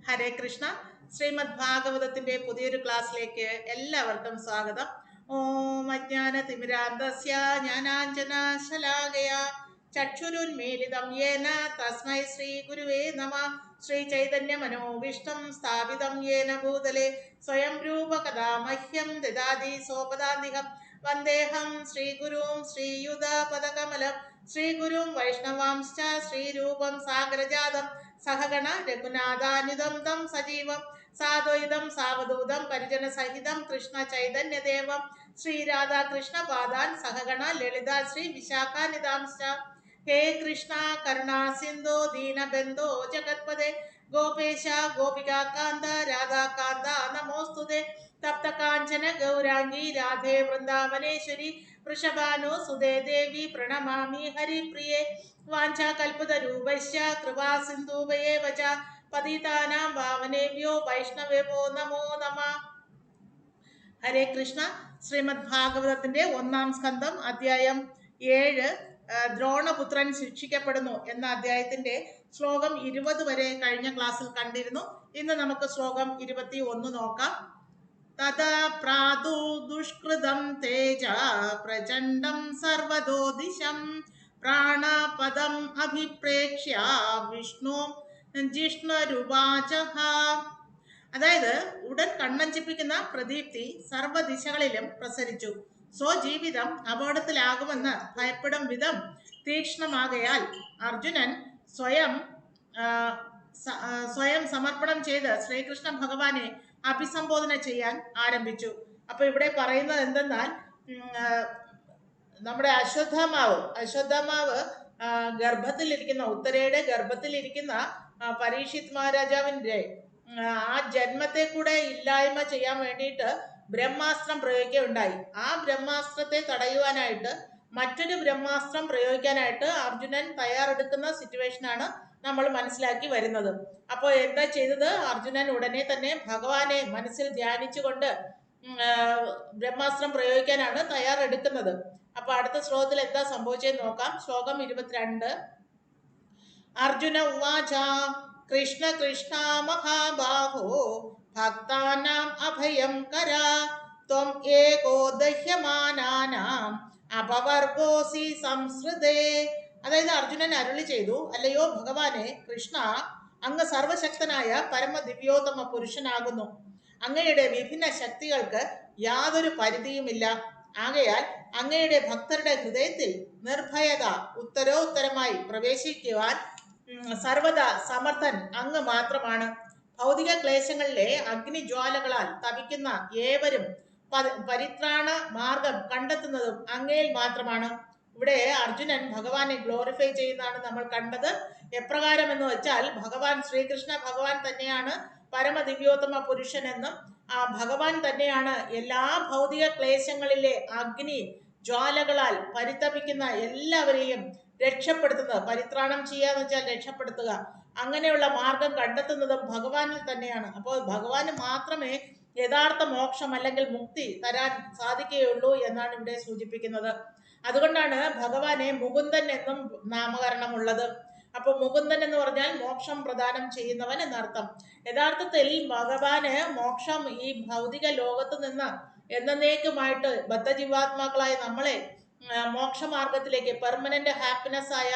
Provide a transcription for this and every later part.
ഹരേ കൃഷ്ണ. ശ്രീമദ് ഭാഗവതത്തിന്റെ പുതിയൊരു ക്ലാസ്സിലേക്ക് എല്ലാവർക്കും സ്വാഗതം. ഓം അജ്ഞാന തിമിരാന്തസ്യ ജ്ഞാനാഞ്ജനശലാകയ ചക്ഷുരുന്മീലിതം യേന തസ്മൈ ശ്രീ ഗുരുവേ നമഃ. ശ്രീ ചൈതന്യ മനോവിഷ്ടം സ്ഥാപിതം യേന ഭൂതലെ സ്വയം രൂപകഥാ മഹ്യം ദദാതി സോപദാന്തികം വന്ദേഹം ശ്രീഗുരും ശ്രീയുതപദകമലം ശ്രീഗുരും വൈഷ്ണവാംശ്ച ശ്രീരൂപം സാഗരജാതം സഹഗണ രഘുനാഥാനുദം തം സജീവം സാദ്വൈതം സാവധൂതം പരിജന സഹിതം കൃഷ്ണ ചൈതന്യദേവം ശ്രീരാധാകൃഷ്ണ പാദാൻ സഹഗണ ലളിത ശ്രീ വിശാഖാനിതാംശ്ച. ഹേ കൃഷ്ണ കരുണാ സിന്ധോ ദീനബന്ധോ ജഗത്പദേ ഗോപേശ ഗോപികാന്ത രാധാകാന്ത നമോസ്തുതേ. തപ്ത കാഞ്ചന ഗൗരാംഗി രാധേ വൃന്ദാവനേശ്വരി വൃഷഭാനു സുതേ ദേവി പ്രണമാമി ഹരിപ്രിയേ. വാഞ്ചാകൽപതരൂപശ്ച കൃപാ സിന്ധൂഭയേവ ച പതിതാനാം പാവനേഭ്യോ വൈഷ്ണവേഭ്യോ നമോ നമഃ. ഹരേ കൃഷ്ണ. ശ്രീമദ് ഭാഗവതത്തിന്റെ 1-ാം സ്കന്ധം അധ്യായം 7 ദ്രോണപുത്രൻ ശിക്ഷിക്കപ്പെടുന്നു എന്ന അധ്യായത്തിന്റെ ശ്ലോകം 20 വരെ കഴിഞ്ഞ ക്ലാസ്സിൽ കണ്ടിരുന്നു. ഇന്ന് നമുക്ക് ശ്ലോകം 21 നോക്കാം. തഥാ പ്രാതു ദുഷ്കൃതം തേജ പ്രചണ്ഡം സർവതോ ദിശം പ്രാണപദം അഭിപ്രേക്ഷ്യ വിഷ്ണു ജിഷ്ണുരുവാചഃ. അതായത് ഉടൻ കണ്ണഞ്ചിപ്പിക്കുന്ന പ്രദീപ്തി സർവ്വദിശകളിലും പ്രസരിച്ചു. സ്വജീവിതം അപകടത്തിലാകുമെന്ന് ഭയപ്പെടും വിധം തീക്ഷ്ണമാകയാൽ അർജുനൻ സ്വയം സമർപ്പണം ചെയ്ത് ശ്രീകൃഷ്ണ ഭഗവാനെ അഭിസംബോധന ചെയ്യാൻ ആരംഭിച്ചു. അപ്പൊ ഇവിടെ പറയുന്നത് എന്തെന്നാൽ, നമ്മുടെ അശ്വത്ഥാമാവ് ഗർഭത്തിലിരിക്കുന്ന ഉത്തരയുടെ ഗർഭത്തിലിരിക്കുന്ന പരീക്ഷിത് മഹാരാജാവിന്റെ ആ ജന്മത്തെ കൂടെ ഇല്ലായ്മ ചെയ്യാൻ വേണ്ടിയിട്ട് ബ്രഹ്മാസ്ത്രം പ്രയോഗിക്കുകയുണ്ടായി. ആ ബ്രഹ്മാസ്ത്രത്തെ തടയുവാനായിട്ട് മറ്റൊരു ബ്രഹ്മാസ്ത്രം പ്രയോഗിക്കാനായിട്ട് അർജുനൻ തയ്യാറെടുക്കുന്ന സിറ്റുവേഷനാണ് നമ്മൾ മനസ്സിലാക്കി വരുന്നത്. അപ്പോൾ എന്താ ചെയ്തത്? അർജുനൻ ഉടനെ തന്നെ ഭഗവാനെ മനസ്സിൽ ധ്യാനിച്ചുകൊണ്ട് ബ്രഹ്മാസ്ത്രം പ്രയോഗിക്കാനാണ് തയ്യാറെടുക്കുന്നത്. അപ്പൊ അടുത്ത ശ്ലോകത്തിൽ എന്താ സംഭവിച്ചതെന്ന് നോക്കാം. ശ്ലോകം 22. അർജുന ഉവാച കൃഷ്ണ കൃഷ്ണ മഹാബാഹോ ഭക്താനാം അഭയം കര ത്വം ഏകോ ദഹ്യമാനാനാം അപവർഗോസി സംസ്കൃതേ. അതായത് അർജുനൻ അരുളി ചെയ്തു, അല്ലയോ ഭഗവാനെ കൃഷ്ണ, അങ്ങ് സർവശക്തനായ പരമദിവ്യോത്തമ പുരുഷനാകുന്നു. അങ്ങയുടെ വിഭിന്ന ശക്തികൾക്ക് യാതൊരു പരിധിയുമില്ല. ആകയാൽ അങ്ങയുടെ ഭക്തരുടെ ഹൃദയത്തിൽ നിർഭയത ഉത്തരോത്തരമായി പ്രവേശിക്കുവാൻ സർവദാ സമർത്ഥൻ അങ്ങ് മാത്രമാണ്. ഭൗതിക ക്ലേശങ്ങളിലെ അഗ്നിജ്വാലകളാൽ തപിക്കുന്ന ഏവരും പരിത്രാണ മാർഗം കണ്ടെത്തുന്നതും അങ്ങയിൽ മാത്രമാണ്. ഇവിടെ അർജുനൻ ഭഗവാനെ ഗ്ലോറിഫൈ ചെയ്യുന്നതാണ് നമ്മൾ കണ്ടത്. എപ്രകാരം എന്ന് വെച്ചാൽ, ഭഗവാൻ ശ്രീകൃഷ്ണ ഭഗവാൻ തന്നെയാണ് പരമദിവ്യോത്തമ പുരുഷനെന്നും ആ ഭഗവാൻ തന്നെയാണ് എല്ലാ ഭൗതിക ക്ലേശങ്ങളിലെ അഗ്നി ജ്വാലകളാൽ പരിതപിക്കുന്ന എല്ലാവരെയും രക്ഷപ്പെടുത്തുന്നത്. പരിത്രാണം ചെയ്യാന്ന് വെച്ചാൽ രക്ഷപ്പെടുത്തുക. അങ്ങനെയുള്ള മാർഗം കണ്ടെത്തുന്നതും ഭഗവാനിൽ തന്നെയാണ്. അപ്പോൾ ഭഗവാന് മാത്രമേ യഥാർത്ഥ മോക്ഷം അല്ലെങ്കിൽ മുക്തി തരാൻ സാധിക്കുകയുള്ളൂ എന്നാണ് ഇവിടെ സൂചിപ്പിക്കുന്നത്. അതുകൊണ്ടാണ് ഭഗവാനെ മുകുന്ദൻ എന്നും നാമകരണമുള്ളത്. അപ്പൊ മുകുന്ദൻ എന്ന് പറഞ്ഞാൽ മോക്ഷം പ്രദാനം ചെയ്യുന്നവൻ എന്നർത്ഥം. യഥാർത്ഥത്തിൽ ഭഗവാന് മോക്ഷം ഈ ഭൗതിക ലോകത്ത് നിന്ന് എന്നേക്കുമായിട്ട് ബദ്ധജീവാത്മാക്കളായ നമ്മളെ മോക്ഷമാർഗത്തിലേക്ക് പെർമനന്റ് ഹാപ്പിനെസ് ആയ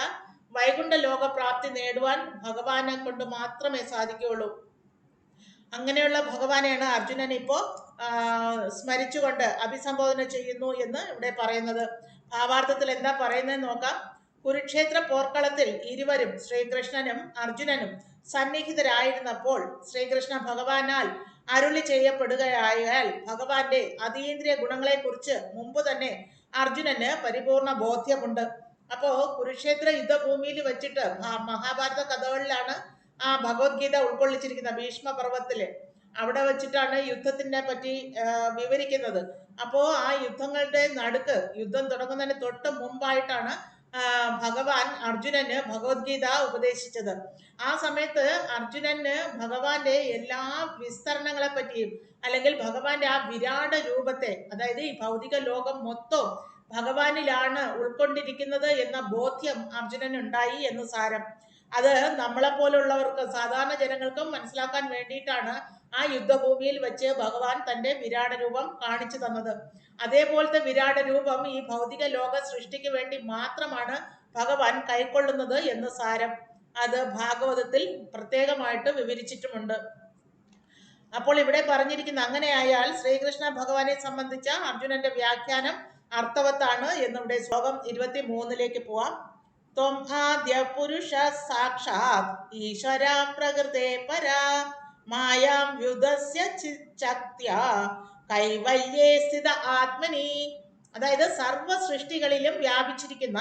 വൈകുണ്ഠ ലോകപ്രാപ്തി നേടുവാൻ ഭഗവാനെ കൊണ്ട് മാത്രമേ സാധിക്കുകയുള്ളൂ. അങ്ങനെയുള്ള ഭഗവാനെയാണ് അർജുനൻ ഇപ്പോ സ്മരിച്ചുകൊണ്ട് അഭിസംബോധന ചെയ്യുന്നു എന്ന് ഇവിടെ പറയുന്നത്. ഭാവാർത്ഥത്തിൽ എന്താ പറയുന്നത് നോക്കാം. കുരുക്ഷേത്ര പോർക്കളത്തിൽ ഇരുവരും ശ്രീകൃഷ്ണനും അർജുനനും സന്നിഹിതരായിരുന്നപ്പോൾ ശ്രീകൃഷ്ണ ഭഗവാനാൽ അരുളി ചെയ്യപ്പെടുകയായാൽ ഭഗവാന്റെ അതീന്ദ്രിയ ഗുണങ്ങളെക്കുറിച്ച് മുമ്പ് തന്നെ അർജുനന് പരിപൂർണ ബോധ്യമുണ്ട്. അപ്പോ കുരുക്ഷേത്ര യുദ്ധഭൂമിയിൽ വെച്ചിട്ട് മഹാഭാരത കഥകളിലാണ് ആ ഭഗവത്ഗീത ഉൾക്കൊള്ളിച്ചിരിക്കുന്ന. ഭീഷ്മ പർവ്വത്തില് അവിടെ വെച്ചിട്ടാണ് യുദ്ധത്തിനെ പറ്റി വിവരിക്കുന്നത്. അപ്പോ ആ യുദ്ധങ്ങളുടെ നടുക്ക്, യുദ്ധം തുടങ്ങുന്നതിന് തൊട്ട് മുമ്പായിട്ടാണ് ഭഗവാൻ അർജുനന് ഭഗവത്ഗീത ഉപദേശിച്ചത്. ആ സമയത്ത് അർജുനന് ഭഗവാന്റെ എല്ലാ വിസ്തരണങ്ങളെ പറ്റിയും അല്ലെങ്കിൽ ഭഗവാന്റെ ആ വിരാട് രൂപത്തെ, അതായത് ഈ ഭൗതിക ലോകം മൊത്തം ഭഗവാനിലാണ് ഉൾക്കൊണ്ടിരിക്കുന്നത് എന്ന ബോധ്യം അർജുനനുണ്ടായി എന്ന് സാരം. അത് നമ്മളെപ്പോലുള്ളവർക്ക് സാധാരണ ജനങ്ങൾക്കും മനസ്സിലാക്കാൻ വേണ്ടിയിട്ടാണ് ആ യുദ്ധഭൂമിയിൽ വെച്ച് ഭഗവാൻ തന്റെ വിരാട രൂപം കാണിച്ചു തന്നത്. അതേപോലത്തെ വിരാട രൂപം ഈ ഭൗതിക ലോക സൃഷ്ടിക്ക് വേണ്ടി മാത്രമാണ് ഭഗവാൻ കൈക്കൊള്ളുന്നത് എന്ന് സാരം. അത് ഭാഗവതത്തിൽ പ്രത്യേകമായിട്ട് വിവരിച്ചിട്ടുമുണ്ട്. അപ്പോൾ ഇവിടെ പറഞ്ഞിരിക്കുന്ന അങ്ങനെയായാൽ ശ്രീകൃഷ്ണ ഭഗവാനെ സംബന്ധിച്ച അർജുനന്റെ വ്യാഖ്യാനം അർത്ഥവത്താണ് എന്നിവിടെ ശ്ലോകം 23 പോവാം. ത്വം ആദ്യ പുരുഷ സാക്ഷാത് ഈശ്വര പ്രകൃതേ പരാ മായാം വ്യുദസ്യ ശക്ത്യാ കൈവല്യേ സ്ഥിത ആത്മനി. അതായത് സർവ സൃഷ്ടികളിലും വ്യാപിച്ചിരിക്കുന്ന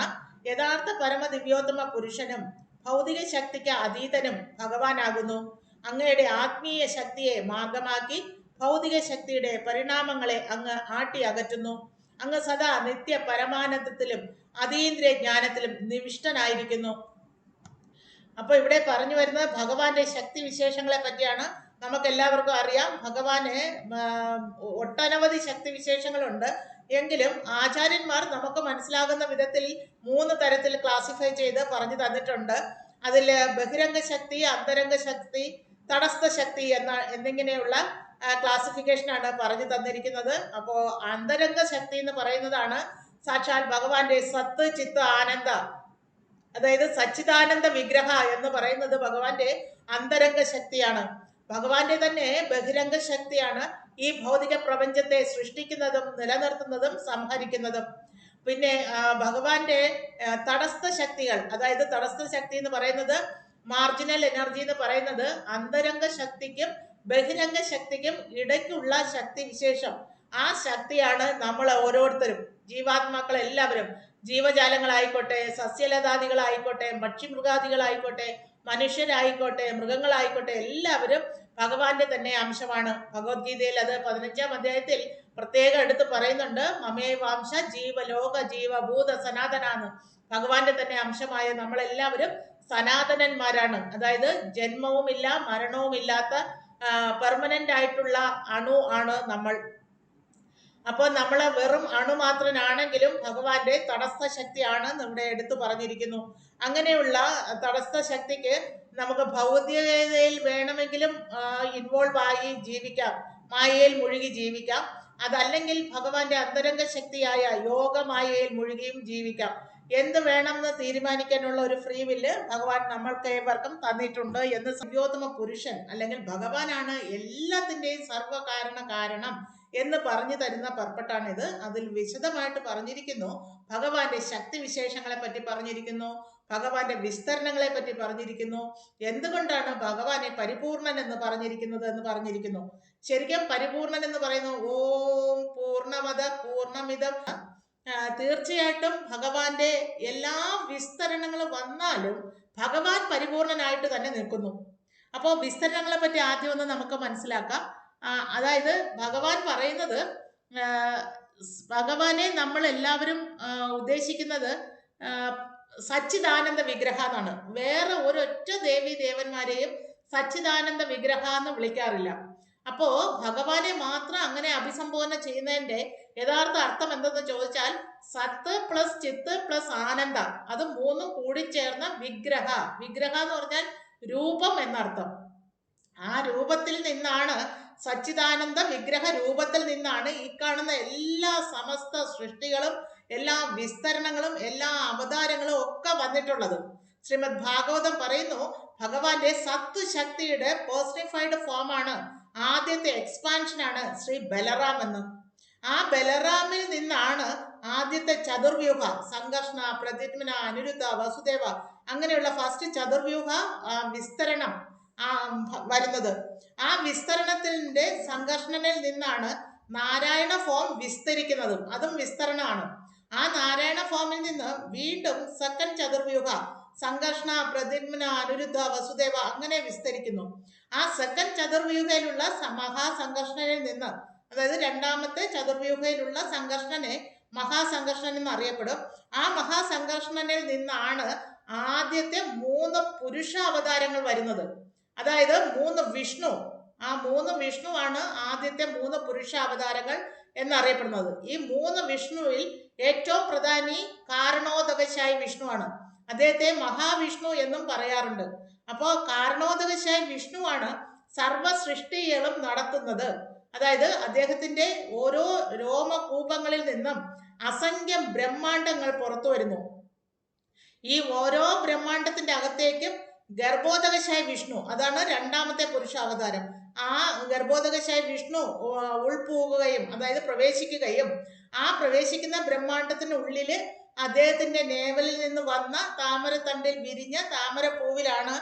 യഥാർത്ഥ പരമദിവ്യോത്തമ പുരുഷനും ഭൗതിക ശക്തിക്ക് അതീതനും ഭഗവാനാകുന്നു. അങ്ങയുടെ ആത്മീയ ശക്തിയെ മാർഗമാക്കി ഭൗതിക ശക്തിയുടെ പരിണാമങ്ങളെ അങ്ങ് ആട്ടി അകറ്റുന്നു. അങ്ങ് സദാ നിത്യ പരമാനന്ദത്തിലും അതീന്ദ്രിയ ജ്ഞാനത്തിലും നിവിഷ്ടനായിരിക്കുന്നു. അപ്പൊ ഇവിടെ പറഞ്ഞു വരുന്നത് ഭഗവാന്റെ ശക്തി വിശേഷങ്ങളെ പറ്റിയാണ്. നമുക്ക് എല്ലാവർക്കും അറിയാം ഭഗവാന് ഒട്ടനവധി ശക്തി വിശേഷങ്ങളുണ്ട്. എങ്കിലും ആചാര്യന്മാർ നമുക്ക് മനസ്സിലാകുന്ന വിധത്തിൽ 3 തരത്തിൽ ക്ലാസിഫൈ ചെയ്ത് പറഞ്ഞു തന്നിട്ടുണ്ട്. അതിൽ ബഹിരംഗ ശക്തി, അന്തരംഗ ശക്തി, തടസ്ഥ ശക്തി എന്നിങ്ങനെയുള്ള ക്ലാസിഫിക്കേഷനാണ് പറഞ്ഞു തന്നിരിക്കുന്നത്. അപ്പോൾ അന്തരംഗ ശക്തി എന്ന് പറയുന്നതാണ് സാക്ഷാൽ ഭഗവാന്റെ സത്ത് ചിത്ത് ആനന്ദ, അതായത് സച്ചിദാനന്ദ വിഗ്രഹ എന്ന് പറയുന്നത് ഭഗവാന്റെ അന്തരംഗ ശക്തിയാണ്. ഭഗവാന്റെ തന്നെ ബഹിരംഗ ശക്തിയാണ് ഈ ഭൗതിക പ്രപഞ്ചത്തെ സൃഷ്ടിക്കുന്നതും നിലനിർത്തുന്നതും സംഹരിക്കുന്നതും. പിന്നെ ഭഗവാന്റെ തടസ്ഥ ശക്തികൾ, അതായത് തടസ്ഥ ശക്തി എന്ന് പറയുന്നത് മാർജിനൽ എനർജി എന്ന് പറയുന്നത് അന്തരംഗ ശക്തിക്കും ബഹിരംഗ ശക്തിക്കും ഇടയ്ക്കുള്ള ശക്തി വിശേഷം. ആ ശക്തിയാണ് നമ്മൾ ഓരോരുത്തരും, ജീവാത്മാക്കൾ എല്ലാവരും, ജീവജാലങ്ങളായിക്കോട്ടെ, സസ്യലതാദികളായിക്കോട്ടെ, പക്ഷിമൃഗാദികളായിക്കോട്ടെ, മനുഷ്യരായിക്കോട്ടെ, മൃഗങ്ങളായിക്കോട്ടെ, എല്ലാവരും ഭഗവാന്റെ തന്നെ അംശമാണ്. ഭഗവത്ഗീതയിൽ അത് 15-ാം അധ്യായത്തിൽ പ്രത്യേകം എടുത്ത് പറയുന്നുണ്ട്. മമേ വാംശ ജീവലോക ജീവഭൂത സനാതനാന്ന്. ഭഗവാന്റെ തന്നെ അംശമായ നമ്മളെല്ലാവരും സനാതനന്മാരാണ്. അതായത് ജന്മവുമില്ല മരണവുമില്ലാത്ത പെർമനന്റ് ആയിട്ടുള്ള അണു ആണ് നമ്മൾ. അപ്പോൾ നമ്മൾ വെറും അണുമാത്രനാണെങ്കിലും ഭഗവാന്റെ തടസ്ഥ ശക്തിയാണ് ഇവിടെ എടുത്തു പറഞ്ഞിരിക്കുന്നു. അങ്ങനെയുള്ള തടസ്ഥ ശക്തിക്ക് നമുക്ക് ഭൗതികതയിൽ വേണമെങ്കിലും ഇൻവോൾവ് ആയി ജീവിക്കാം, മായയിൽ മുഴുകി ജീവിക്കാം. അതല്ലെങ്കിൽ ഭഗവാന്റെ അന്തരംഗ ശക്തിയായ യോഗമായയിൽ മുഴുകിയും ജീവിക്കാം. എന്ത് വേണമെന്ന് തീരുമാനിക്കാനുള്ള ഒരു ഫ്രീ വില്ല് ഭഗവാൻ നമ്മൾക്ക് ഏവർക്കും തന്നിട്ടുണ്ട് എന്ന് ദിവ്യോത്തമ പുരുഷൻ അല്ലെങ്കിൽ ഭഗവാനാണ് എല്ലാത്തിൻ്റെയും കാരണം എന്ന് പറഞ്ഞു തരുന്ന പർപ്പട്ടാണിത്. അതിൽ വിശദമായിട്ട് പറഞ്ഞിരിക്കുന്നു. ഭഗവാന്റെ ശക്തി വിശേഷങ്ങളെ പറ്റി പറഞ്ഞിരിക്കുന്നു, ഭഗവാന്റെ വിസ്തരണങ്ങളെ പറ്റി പറഞ്ഞിരിക്കുന്നു, എന്തുകൊണ്ടാണ് ഭഗവാനെ പരിപൂർണൻ എന്ന് പറഞ്ഞിരിക്കുന്നു. ശരിക്കും പരിപൂർണൻ എന്ന് പറയുന്നു ഓം പൂർണ്ണമത പൂർണ്ണമിതം. തീർച്ചയായിട്ടും ഭഗവാന്റെ എല്ലാ വിസ്തരണങ്ങളും വന്നാലും ഭഗവാൻ പരിപൂർണനായിട്ട് തന്നെ നിൽക്കുന്നു. അപ്പോൾ വിസ്തരണങ്ങളെ പറ്റി ആദ്യം ഒന്ന് നമുക്ക് മനസ്സിലാക്കാം. അതായത് ഭഗവാൻ പറയുന്നത്, ഭഗവാനെ നമ്മൾ എല്ലാവരും ഉദ്ദേശിക്കുന്നത് സച്ചിദാനന്ദ വിഗ്രഹ എന്നാണ്. വേറെ ഒരൊറ്റ ദേവി ദേവന്മാരെയും സച്ചിദാനന്ദ വിഗ്രഹ എന്ന് വിളിക്കാറില്ല. അപ്പോ ഭഗവാനെ മാത്രം അങ്ങനെ അഭിസംബോധന ചെയ്യുന്നതിന്റെ യഥാർത്ഥ അർത്ഥം എന്തെന്ന് ചോദിച്ചാൽ സത്ത് പ്ലസ് ചിത്ത് പ്ലസ് ആനന്ദ, അത് മൂന്നും കൂടിച്ചേർന്ന വിഗ്രഹ. വിഗ്രഹ എന്ന് പറഞ്ഞാൽ രൂപം എന്നർത്ഥം. ആ രൂപത്തിൽ നിന്നാണ്, സച്ചിദാനന്ദ വിഗ്രഹ രൂപത്തിൽ നിന്നാണ് ഈ കാണുന്ന എല്ലാ സമസ്ത സൃഷ്ടികളും എല്ലാ വിസ്തരണങ്ങളും എല്ലാ അവതാരങ്ങളും ഒക്കെ വന്നിട്ടുള്ളത്. ശ്രീമദ് ഭാഗവതം പറയുന്നു ഭഗവാന്റെ സത്ത് ശക്തിയുടെ പേഴ്സണിഫൈഡ് ഫോമാണ്, ആദ്യത്തെ എക്സ്പാൻഷനാണ് ശ്രീ ബലറാം എന്ന്. ആ ബലറാമിൽ നിന്നാണ് ആദ്യത്തെ ചതുർവ്യൂഹ സംഘർഷണ പ്രദ്യുമ്ന അനിരുദ്ധ വസുദേവ അങ്ങനെയുള്ള ഫസ്റ്റ് ചതുർവ്യൂഹ വിസ്തരണം വരുന്നത്. ആ വിസ്തരണത്തിന്റെ സംഘർഷണനിൽ നിന്നാണ് നാരായണ ഫോം വിസ്തരിക്കുന്നതും, അതും വിസ്തരണമാണ്. ആ നാരായണ ഫോമിൽ നിന്ന് വീണ്ടും സെക്കൻഡ് ചതുർവ്യൂഹ സംഘർഷണ പ്രദ്യുമ്ന അനിരുദ്ധ വസുദേവ അങ്ങനെ വിസ്തരിക്കുന്നു. ആ സെക്കൻഡ് ചതുർവ്യൂഹയിലുള്ള മഹാസംഘർഷണനിൽ നിന്ന്, അതായത് രണ്ടാമത്തെ ചതുർവ്യൂഹയിലുള്ള സംഘർഷണനെ മഹാസംഘർഷണൻ എന്ന് അറിയപ്പെടും. ആ മഹാസംഘർഷണനിൽ നിന്നാണ് ആദ്യത്തെ 3 പുരുഷ അവതാരങ്ങൾ വരുന്നത്. അതായത് 3 വിഷ്ണു. ആ 3 വിഷ്ണുവാണ് ആദ്യത്തെ 3 പുരുഷ അവതാരങ്ങൾ എന്നറിയപ്പെടുന്നത്. ഈ 3 വിഷ്ണുവിൽ ഏറ്റവും പ്രധാനി കാരണോദകശായി വിഷ്ണുവാണ്. അദ്ദേഹത്തെ മഹാവിഷ്ണു എന്നും പറയാറുണ്ട്. അപ്പോൾ കാരണോദകശായ വിഷ്ണുവാണ് സർവ സൃഷ്ടികളും നടത്തുന്നത്. അതായത് അദ്ദേഹത്തിന്റെ ഓരോ രോമകൂപങ്ങളിൽ നിന്നും അസംഖ്യം ബ്രഹ്മാണ്ടങ്ങൾ പുറത്തു വരുന്നു. ഈ ഓരോ ബ്രഹ്മാണ്ടത്തിന്റെ അകത്തേക്കും ഗർഭോദകശായ വിഷ്ണു, അതാണ് രണ്ടാമത്തെ പുരുഷാവതാരം, ആ ഗർഭോദകശായ വിഷ്ണു ഉൾപോകുകയും, അതായത് പ്രവേശിക്കുകയും, ആ പ്രവേശിക്കുന്ന ബ്രഹ്മാണ്ടത്തിന് ഉള്ളില് അദ്ദേഹത്തിന്റെ നേവലിൽ നിന്ന് വന്ന താമരത്തണ്ടിൽ വിരിഞ്ഞ താമരപ്പൂവിലാണ്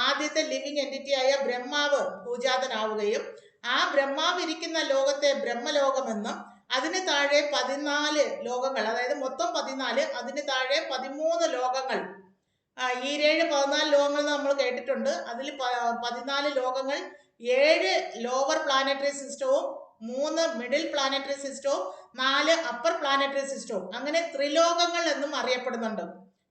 ആദ്യത്തെ ലിവിങ് എൻറ്റിറ്റി ആയ ബ്രഹ്മാവ് പൂജാതനാവുകയും, ആ ബ്രഹ്മാവ് ഇരിക്കുന്ന ലോകത്തെ ബ്രഹ്മലോകമെന്നും അതിന് താഴെ 14 ലോകങ്ങൾ, അതായത് മൊത്തം 14, അതിന് താഴെ 13 ലോകങ്ങൾ, ഈരേഴ് 14 ലോകങ്ങൾ നമ്മൾ കേട്ടിട്ടുണ്ട്. അതിൽ 14 ലോകങ്ങൾ, 7 ലോവർ പ്ലാനറ്ററി സിസ്റ്റവും 3 മിഡിൽ പ്ലാനറ്ററി സിസ്റ്റവും 4 അപ്പർ പ്ലാനറ്ററി സിസ്റ്റവും, അങ്ങനെ ത്രിലോകങ്ങൾ എന്നും അറിയപ്പെടുന്നുണ്ട്.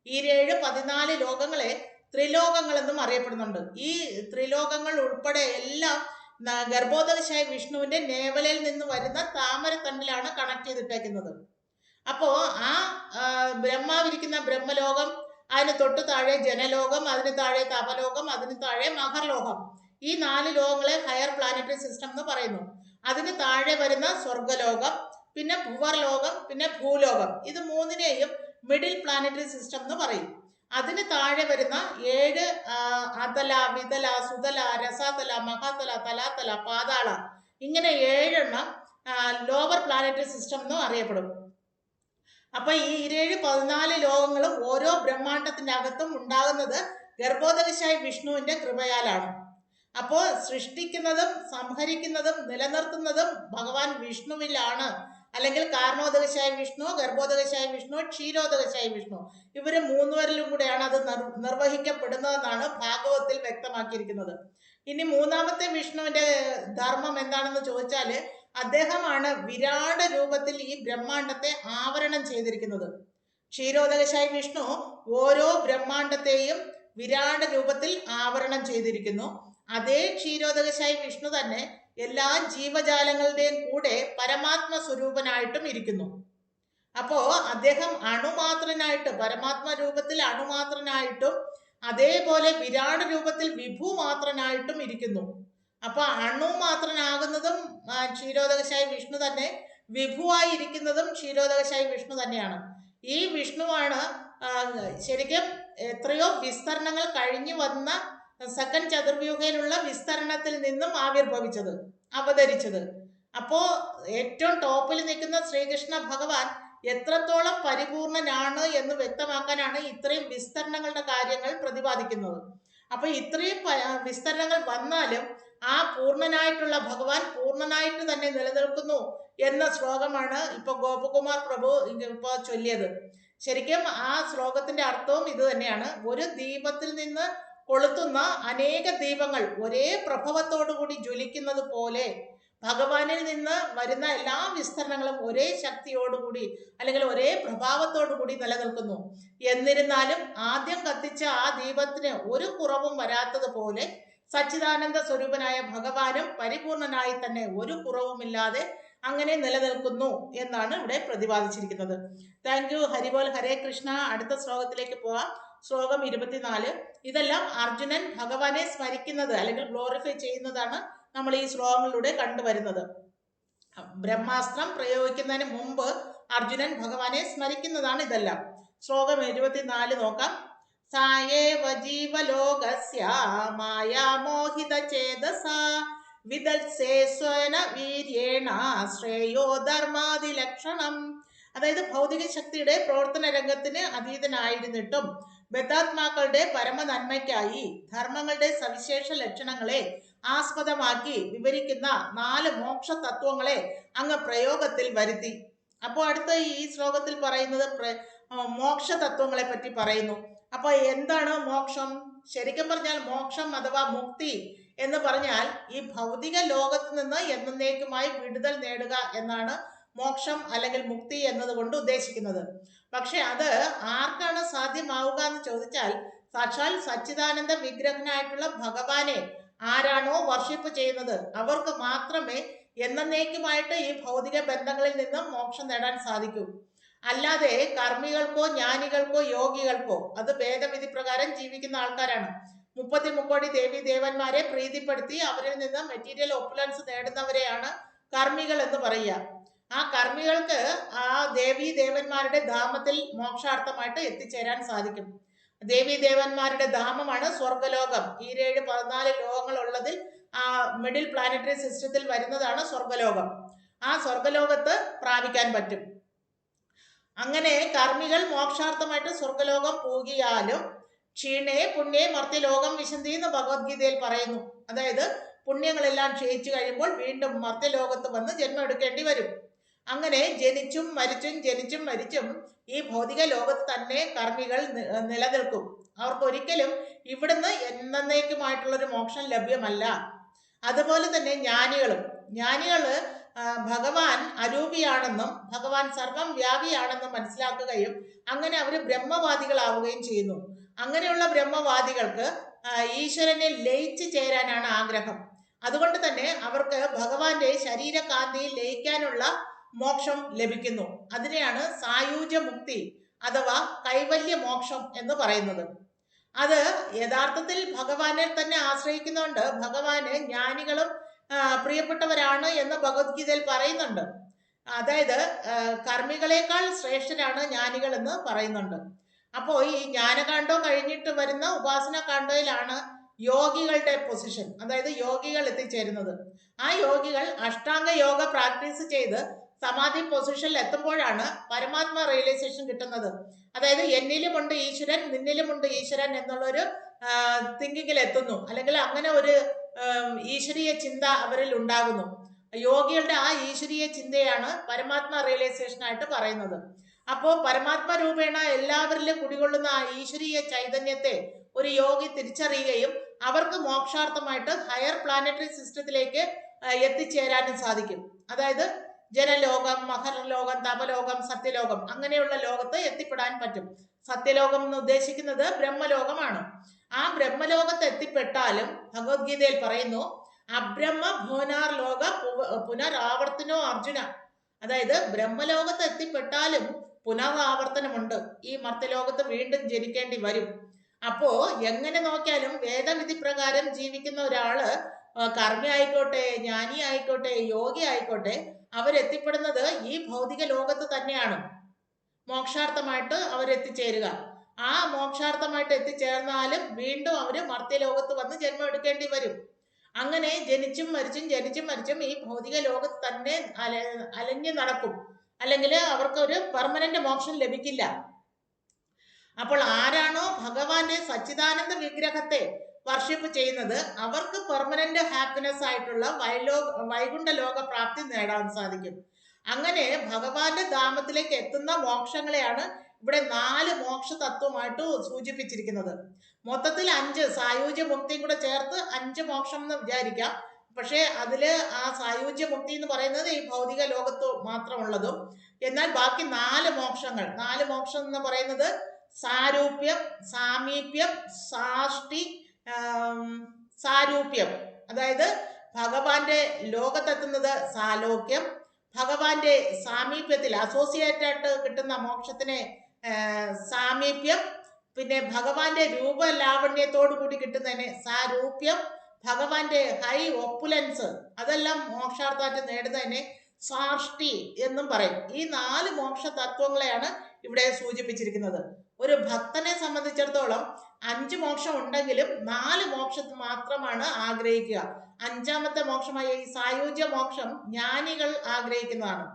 ഈരേഴ് 14 ലോകങ്ങളെ ത്രിലോകങ്ങൾ എന്നും അറിയപ്പെടുന്നുണ്ട്. ഈ ത്രിലോകങ്ങൾ ഉൾപ്പെടെ എല്ലാം ഗർഭോദകശായ വിഷ്ണുവിന്റെ നേവലയിൽ നിന്ന് വരുന്ന താമരത്തണ്ടിലാണ് കണക്ട് ചെയ്തിട്ടേക്കുന്നത്. അപ്പോ ആ ബ്രഹ്മാവിരിക്കുന്ന ബ്രഹ്മലോകം, അതിന് തൊട്ട് താഴെ ജനലോകം, അതിന് താഴെ തപലോകം, അതിന് താഴെ മഹർലോകം, ഈ 4 ലോകങ്ങളെ ഹയർ പ്ലാനറ്ററി സിസ്റ്റം എന്ന് പറയുന്നു. അതിന് താഴെ വരുന്ന സ്വർഗലോകം, പിന്നെ ഭുവർലോകം, പിന്നെ ഭൂലോകം, ഇത് മൂന്നിനെയും മിഡിൽ പ്ലാനറ്ററി സിസ്റ്റം എന്ന് പറയും. അതിന് താഴെ വരുന്ന 7 അതല, വിതല, സുതല, രസാതല, മഹാതല, തലാതല, പാതാള, ഇങ്ങനെ 7 എണ്ണം ലോവർ പ്ലാനറ്ററി സിസ്റ്റം എന്നും അറിയപ്പെടും. അപ്പൊ ഈ 14 ലോകങ്ങളും ഓരോ ബ്രഹ്മാണ്ടത്തിന്റെ അകത്തും ഉണ്ടാകുന്നത് ഗർഭോദകശായ വിഷ്ണുവിന്റെ കൃപയാലാണ്. അപ്പോൾ സൃഷ്ടിക്കുന്നതും സംഹരിക്കുന്നതും നിലനിർത്തുന്നതും ഭഗവാൻ വിഷ്ണുവിലാണ്. അല്ലെങ്കിൽ കാരണോദകശായ വിഷ്ണു, ഗർഭോദകശായ വിഷ്ണു, ക്ഷീരോദകശായ വിഷ്ണു, ഇവര് മൂന്നുപേരിലും കൂടെയാണ് അത് നിർവഹിക്കപ്പെടുന്നതെന്നാണ് ഭാഗവത്തിൽ വ്യക്തമാക്കിയിരിക്കുന്നത്. ഇനി മൂന്നാമത്തെ വിഷ്ണുവിന്റെ ധർമ്മം എന്താണെന്ന് ചോദിച്ചാല്, അദ്ദേഹമാണ് വിരാട രൂപത്തിൽ ഈ ബ്രഹ്മാണ്ടത്തെ ആവരണം ചെയ്തിരിക്കുന്നത്. ക്ഷീരോദകശായ വിഷ്ണു ഓരോ ബ്രഹ്മാണ്ടത്തെയും വിരാട രൂപത്തിൽ ആവരണം ചെയ്തിരിക്കുന്നു. അതേ ക്ഷീരോദകശായ വിഷ്ണു തന്നെ എല്ലാ ജീവജാലങ്ങളുടെയും കൂടെ പരമാത്മ സ്വരൂപനായിട്ടും ഇരിക്കുന്നു. അപ്പോ അദ്ദേഹം അണുമാത്രനായിട്ട്, പരമാത്മ രൂപത്തിൽ അണുമാത്രനായിട്ടും അതേപോലെ വിരാട രൂപത്തിൽ വിഭുമാത്രനായിട്ടും ഇരിക്കുന്നു. അപ്പൊ അണുമാത്രനാകുന്നതും ക്ഷീരോദകശായ വിഷ്ണു തന്നെ, വിഭുവായി ഇരിക്കുന്നതും ക്ഷീരോദകശായ വിഷ്ണു തന്നെയാണ്. ഈ വിഷ്ണുവാണ് ശരിക്കും എത്രയോ വിസ്തരണങ്ങൾ കഴിഞ്ഞു വന്ന സെക്കൻഡ് ചതുർവ്യൂഹയിലുള്ള വിസ്തരണത്തിൽ നിന്നും ആവിർഭവിച്ചത്, അവതരിച്ചത്. അപ്പോ ഏറ്റവും ടോപ്പിൽ നിൽക്കുന്ന ശ്രീകൃഷ്ണ ഭഗവാൻ എത്രത്തോളം പരിപൂർണനാണ് എന്ന് വ്യക്തമാക്കാനാണ് ഇത്രയും വിസ്തരണങ്ങളുടെ കാര്യങ്ങൾ പ്രതിപാദിക്കുന്നത്. അപ്പൊ ഇത്രയും വിസ്തരണങ്ങൾ വന്നാലും ആ പൂർണ്ണനായിട്ടുള്ള ഭഗവാൻ പൂർണ്ണനായിട്ട് തന്നെ നിലനിൽക്കുന്നു എന്ന ശ്ലോകമാണ് ഇപ്പൊ ഗോപകുമാർ പ്രഭു ഇപ്പൊ ചൊല്ലിയത്. ശരിക്കും ആ ശ്ലോകത്തിന്റെ അർത്ഥവും ഇത് തന്നെയാണ്. ഒരു ദീപത്തിൽ നിന്ന് കൊളുത്തുന്ന അനേക ദീപങ്ങൾ ഒരേ പ്രഭവത്തോടുകൂടി ജ്വലിക്കുന്നത് പോലെ ഭഗവാനിൽ നിന്ന് വരുന്ന എല്ലാ വിസ്തരണങ്ങളും ഒരേ ശക്തിയോടുകൂടി അല്ലെങ്കിൽ ഒരേ പ്രഭാവത്തോടുകൂടി നിലനിൽക്കുന്നു. എന്നിരുന്നാലും ആദ്യം കത്തിച്ച ആ ദീപത്തിന് ഒരു കുറവും വരാത്തതുപോലെ സച്ചിദാനന്ദ സ്വരൂപനായ ഭഗവാനും പരിപൂർണനായി തന്നെ ഒരു കുറവുമില്ലാതെ അങ്ങനെ നിലനിൽക്കുന്നു എന്നാണ് ഇവിടെ പ്രതിപാദിച്ചിരിക്കുന്നത്. Thank you. ഹരിബോൽ, ഹരേ കൃഷ്ണ. അടുത്ത ശ്ലോകത്തിലേക്ക് പോവാം. ശ്ലോകം 24. ഇതെല്ലാം അർജുനൻ ഭഗവാനെ സ്മരിക്കുന്നത് അല്ലെങ്കിൽ ഗ്ലോറിഫൈ ചെയ്യുന്നതാണ് നമ്മൾ ഈ ശ്ലോകങ്ങളിലൂടെ കണ്ടുവരുന്നത്. ബ്രഹ്മാസ്ത്രം പ്രയോഗിക്കുന്നതിന് മുമ്പ് അർജുനൻ ഭഗവാനെ സ്മരിക്കുന്നതാണ് ഇതെല്ലാം. ശ്ലോകം 24 നോക്കാം. സായേവ ജീവലോകസ്യ മായാമോഹിത ചേതസ വിദൽസേ സ്വന വീര്യേണ ശ്രേയോ ധർമാദിലക്ഷണം. അതായത് ഭൗതിക ശക്തിയുടെ പ്രവർത്തന രംഗത്തിന് അതീതനായിരുന്നിട്ടും ബദ്ധാത്മാക്കളുടെ പരമനന്മയ്ക്കായി ധർമ്മങ്ങളുടെ സവിശേഷ ലക്ഷണങ്ങളെ ആസ്പദമാക്കി വിവരിക്കുന്ന 4 മോക്ഷ തത്വങ്ങളെ അങ്ങ് പ്രയോഗത്തിൽ വരുത്തി. അപ്പോൾ അടുത്ത ഈ ശ്ലോകത്തിൽ പറയുന്നത് മോക്ഷ തത്വങ്ങളെ പറ്റി പറയുന്നു. അപ്പൊ എന്താണ് മോക്ഷം? ശരിക്കും പറഞ്ഞാൽ മോക്ഷം അഥവാ മുക്തി എന്ന് പറഞ്ഞാൽ ഈ ഭൗതിക ലോകത്ത് നിന്ന് എന്നേക്കുമായി വിടുതൽ നേടുക എന്നാണ് മോക്ഷം അല്ലെങ്കിൽ മുക്തി എന്നതുകൊണ്ട് ഉദ്ദേശിക്കുന്നത്. പക്ഷെ അത് ആർക്കാണ് സാധ്യമാവുക എന്ന് ചോദിച്ചാൽ, സാക്ഷാൽ സച്ചിദാനന്ദ വിഗ്രഹനായിട്ടുള്ള ഭഗവാനെ ആരാണോ വർഷിപ്പ് ചെയ്യുന്നത് അവർക്ക് മാത്രമേ എന്നേക്കുമായിട്ട് ഈ ഭൗതിക ബന്ധങ്ങളിൽ നിന്നും മോക്ഷം നേടാൻ സാധിക്കൂ. അല്ലാതെ കർമ്മികൾക്കോ ജ്ഞാനികൾക്കോ യോഗികൾക്കോ, അത് ഭേദവിധി പ്രകാരം ജീവിക്കുന്ന ആൾക്കാരാണ്. 33 ദേവി ദേവന്മാരെ പ്രീതിപ്പെടുത്തി അവരിൽ നിന്ന് മെറ്റീരിയൽ ഒപ്പുലൻസ് നേടുന്നവരെയാണ് കർമ്മികൾ എന്ന് പറയുക. ആ കർമ്മികൾക്ക് ആ ദേവി ദേവന്മാരുടെ ധാമത്തിൽ മോക്ഷാർത്ഥമായിട്ട് എത്തിച്ചേരാൻ സാധിക്കും. ദേവി ദേവന്മാരുടെ ധാമമാണ് സ്വർഗലോകം. ഈ 14 ലോകങ്ങൾ ഉള്ളതിൽ ആ മിഡിൽ പ്ലാനറ്ററി സിസ്റ്റത്തിൽ വരുന്നതാണ് സ്വർഗലോകം. ആ സ്വർഗലോകത്ത് പ്രാപിക്കാൻ പറ്റും. അങ്ങനെ കർമ്മികൾ മോക്ഷാർത്ഥമായിട്ട് സ്വർഗലോകം പോകിയാലും ക്ഷീണേ പുണ്യേ മർത്യലോകം വിശന്തി എന്ന് ഭഗവത്ഗീതയിൽ പറയുന്നു. അതായത് പുണ്യങ്ങളെല്ലാം ക്ഷയിച്ചു കഴിയുമ്പോൾ വീണ്ടും മർത്യലോകത്ത് വന്ന് ജന്മം എടുക്കേണ്ടി വരും. അങ്ങനെ ജനിച്ചും മരിച്ചും ജനിച്ചും മരിച്ചും ഈ ഭൗതിക ലോകത്ത് തന്നെ കർമ്മികൾ നിലനിൽക്കും. അവർക്കൊരിക്കലും ഇവിടുന്ന് എന്നേക്കുമായിട്ടുള്ളൊരു മോക്ഷം ലഭ്യമല്ല. അതുപോലെ തന്നെ ജ്ഞാനികള് ഭഗവാൻ അരൂപിയാണെന്നും ഭഗവാൻ സർവം വ്യാപിയാണെന്നും മനസ്സിലാക്കുകയും അങ്ങനെ അവർ ബ്രഹ്മവാദികളാവുകയും ചെയ്യുന്നു. അങ്ങനെയുള്ള ബ്രഹ്മവാദികൾക്ക് ഈശ്വരനെ ലയിച്ചു ചേരാനാണ് ആഗ്രഹം. അതുകൊണ്ട് തന്നെ അവർക്ക് ഭഗവാന്റെ ശരീരകാന്തിയിൽ ലയിക്കാനുള്ള മോക്ഷം ലഭിക്കുന്നു. അതിനെയാണ് സായൂജ്യ മുക്തി അഥവാ കൈവല്യ മോക്ഷം എന്ന് പറയുന്നത്. അത് യഥാർത്ഥത്തിൽ ഭഗവാനെ തന്നെ ആശ്രയിക്കുന്നതുകൊണ്ട് ഭഗവാന് ജ്ഞാനികളും പ്രിയപ്പെട്ടവരാണ് എന്ന് ഭഗവത്ഗീതയിൽ പറയുന്നുണ്ട്. അതായത് കർമ്മികളെക്കാൾ ശ്രേഷ്ഠരാണ് ജ്ഞാനികൾ എന്ന് പറയുന്നുണ്ട്. അപ്പോൾ ഈ ജ്ഞാനകാന്ഡോ കഴിഞ്ഞിട്ട് വരുന്ന ഉപാസന കാണ്ഡയിലാണ് യോഗികളുടെ പൊസിഷൻ, അതായത് യോഗികൾ എത്തിച്ചേരുന്നത്. ആ യോഗികൾ അഷ്ടാംഗ യോഗ പ്രാക്ടീസ് ചെയ്ത് സമാധി പൊസിഷനിൽ എത്തുമ്പോഴാണ് പരമാത്മ റിയലൈസേഷൻ കിട്ടുന്നത്. അതായത് എന്നിലുമുണ്ട് ഈശ്വരൻ നിന്നിലുമുണ്ട് ഈശ്വരൻ എന്നുള്ളൊരു തിങ്കിങ്ങിൽ എത്തുന്നു, അല്ലെങ്കിൽ അങ്ങനെ ഒരു ഈശ്വരീയ ചിന്ത അവരിൽ ഉണ്ടാകുന്നു. യോഗികളുടെ ആ ഈശ്വരീയ ചിന്തയാണ് പരമാത്മ റിയലൈസേഷൻ ആയിട്ട് പറയുന്നത്. അപ്പോൾ പരമാത്മ രൂപേണ എല്ലാവരിലും കുടികൊള്ളുന്ന ആ ഈശ്വരീയ ചൈതന്യത്തെ ഒരു യോഗി തിരിച്ചറിയുകയും അവർക്ക് മോക്ഷാർത്ഥമായിട്ട് ഹയർ പ്ലാനറ്ററി സിസ്റ്റത്തിലേക്ക് എത്തിച്ചേരാനും സാധിക്കും. അതായത് ജനലോകം, മഹർലോകം, തപലോകം, സത്യലോകം അങ്ങനെയുള്ള ലോകത്ത് എത്തിപ്പെടാൻ പറ്റും. സത്യലോകം എന്ന് ഉദ്ദേശിക്കുന്നത് ബ്രഹ്മലോകമാണ്. ആ ബ്രഹ്മലോകത്ത് എത്തിപ്പെട്ടാലും ഭഗവത്ഗീതയിൽ പറയുന്നു അബ്രഹ്മ ഭുവനാർ ലോക പുനരാവർത്തനോ അർജുന. അതായത് ബ്രഹ്മലോകത്ത് എത്തിപ്പെട്ടാലും പുനരാവർത്തനമുണ്ട്. ഈ മർത്യലോകത്ത് വീണ്ടും ജനിക്കേണ്ടി വരും. അപ്പോ എങ്ങനെ നോക്കിയാലും വേദവിധി പ്രകാരം ജീവിക്കുന്ന ഒരാള് കർമ്മി ആയിക്കോട്ടെ, ജ്ഞാനി ആയിക്കോട്ടെ, യോഗി ആയിക്കോട്ടെ, അവരെത്തിപ്പെടുന്നത് ഈ ഭൗതിക ലോകത്ത് തന്നെയാണ് മോക്ഷാർത്ഥമായിട്ട് അവരെത്തിച്ചേരുക. ആ മോക്ഷാർത്ഥമായിട്ട് എത്തിച്ചേർന്നാലും വീണ്ടും അവര് മർത്യലോകത്ത് വന്ന് ജന്മം എടുക്കേണ്ടി വരും. അങ്ങനെ ജനിച്ചും മരിച്ചും ഈ ഭൗതിക ലോകത്ത് തന്നെ അലഞ്ഞു നടക്കും. അല്ലെങ്കിൽ അവർക്ക് ഒരു പെർമനന്റ് മോക്ഷം ലഭിക്കില്ല. അപ്പോൾ ആരാണോ ഭഗവാന്റെ സച്ചിദാനന്ദ വിഗ്രഹത്തെ വർഷിപ്പ് ചെയ്യുന്നത് അവർക്ക് പെർമനന്റ് ഹാപ്പിനെസ് ആയിട്ടുള്ള വൈകുണ്ഠ ലോക പ്രാപ്തി നേടാൻ സാധിക്കും. അങ്ങനെ ഭഗവാന്റെ ധാമത്തിലേക്ക് എത്തുന്ന മോക്ഷങ്ങളെയാണ് ഇവിടെ 4 മോക്ഷ തത്വമായിട്ട് സൂചിപ്പിച്ചിരിക്കുന്നത്. മൊത്തത്തിൽ 5 സായൂജ്യ മുക്തിയും കൂടെ ചേർത്ത് 5 മോക്ഷം എന്ന് വിചാരിക്കാം. പക്ഷേ അതില് ആ സായൂജ്യ മുക്തി എന്ന് പറയുന്നത് ഈ ഭൗതിക ലോകത്ത് മാത്രമുള്ളതും, എന്നാൽ ബാക്കി 4 മോക്ഷം എന്ന് പറയുന്നത് സാരൂപ്യം, സാമീപ്യം, സാഷ്ടി, സാരൂപ്യം. അതായത് ഭഗവാന്റെ ലോകത്തെത്തുന്നത് സാലോക്യം, ഭഗവാന്റെ സാമീപ്യത്തിൽ അസോസിയേറ്റ് ആയിട്ട് കിട്ടുന്ന മോക്ഷത്തിനെ സാമീപ്യം, പിന്നെ ഭഗവാന്റെ രൂപലാവണ്യത്തോടു കൂടി കിട്ടുന്നതിനെ സാരൂപ്യം, ഭഗവാന്റെ ഹൈ ഒപ്പുലൻസ് അതെല്ലാം മോക്ഷാർത്ഥമായിട്ട് നേടുന്നതിനെ സാഷ്ടി എന്നും പറയും. ഈ 4 മോക്ഷ തത്വങ്ങളെയാണ് ഇവിടെ സൂചിപ്പിച്ചിരിക്കുന്നത്. ഒരു ഭക്തനെ സംബന്ധിച്ചിടത്തോളം 5 മോക്ഷം ഉണ്ടെങ്കിലും 4 മോക്ഷത്തിൽ മാത്രമാണ് ആഗ്രഹിക്കുക. 5ാമത്തെ മോക്ഷമായ ഈ സായൂജ്യ മോക്ഷം ജ്ഞാനികൾ ആഗ്രഹിക്കുന്നതാണ്.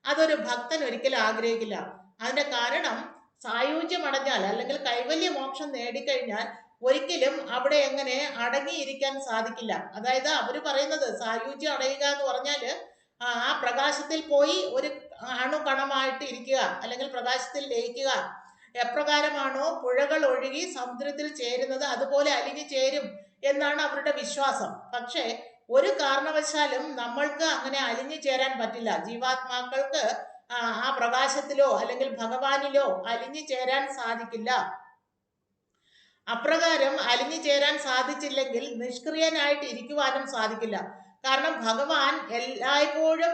അതൊരു ഭക്തൻ ഒരിക്കലും ആഗ്രഹിക്കില്ല. അതിന്റെ കാരണം സായൂജ്യം അടഞ്ഞാൽ അല്ലെങ്കിൽ കൈവല്യ മോക്ഷം നേടിക്കഴിഞ്ഞാൽ ഒരിക്കലും അവിടെ എങ്ങനെ അടങ്ങിയിരിക്കാൻ സാധിക്കില്ല. അതായത് അവര് പറയുന്നത് സായൂജ്യം അടയുക എന്ന് പറഞ്ഞാല് ആ പ്രകാശത്തിൽ പോയി ഒരു അണുകണമായിട്ട് ഇരിക്കുക, അല്ലെങ്കിൽ പ്രകാശത്തിൽ ലയിക്കുക. എപ്രകാരമാണോ പുഴകൾ ഒഴുകി സമുദ്രത്തിൽ ചേരുന്നത് അതുപോലെ അലിഞ്ഞു ചേരും എന്നാണ് അവരുടെ വിശ്വാസം. പക്ഷേ ഒരു കാരണവശാലും നമ്മൾക്ക് അങ്ങനെ അലിഞ്ഞു ചേരാൻ പറ്റില്ല. ജീവാത്മാക്കൾക്ക് ആ പ്രകാശത്തിലോ അല്ലെങ്കിൽ ഭഗവാനിലോ അലിഞ്ഞു ചേരാൻ സാധിക്കില്ല. അപ്രകാരം അലിഞ്ഞു ചേരാൻ സാധിച്ചില്ലെങ്കിൽ നിഷ്ക്രിയനായിട്ട് ഇരിക്കുവാനും സാധിക്കില്ല. കാരണം ഭഗവാൻ എല്ലായ്പ്പോഴും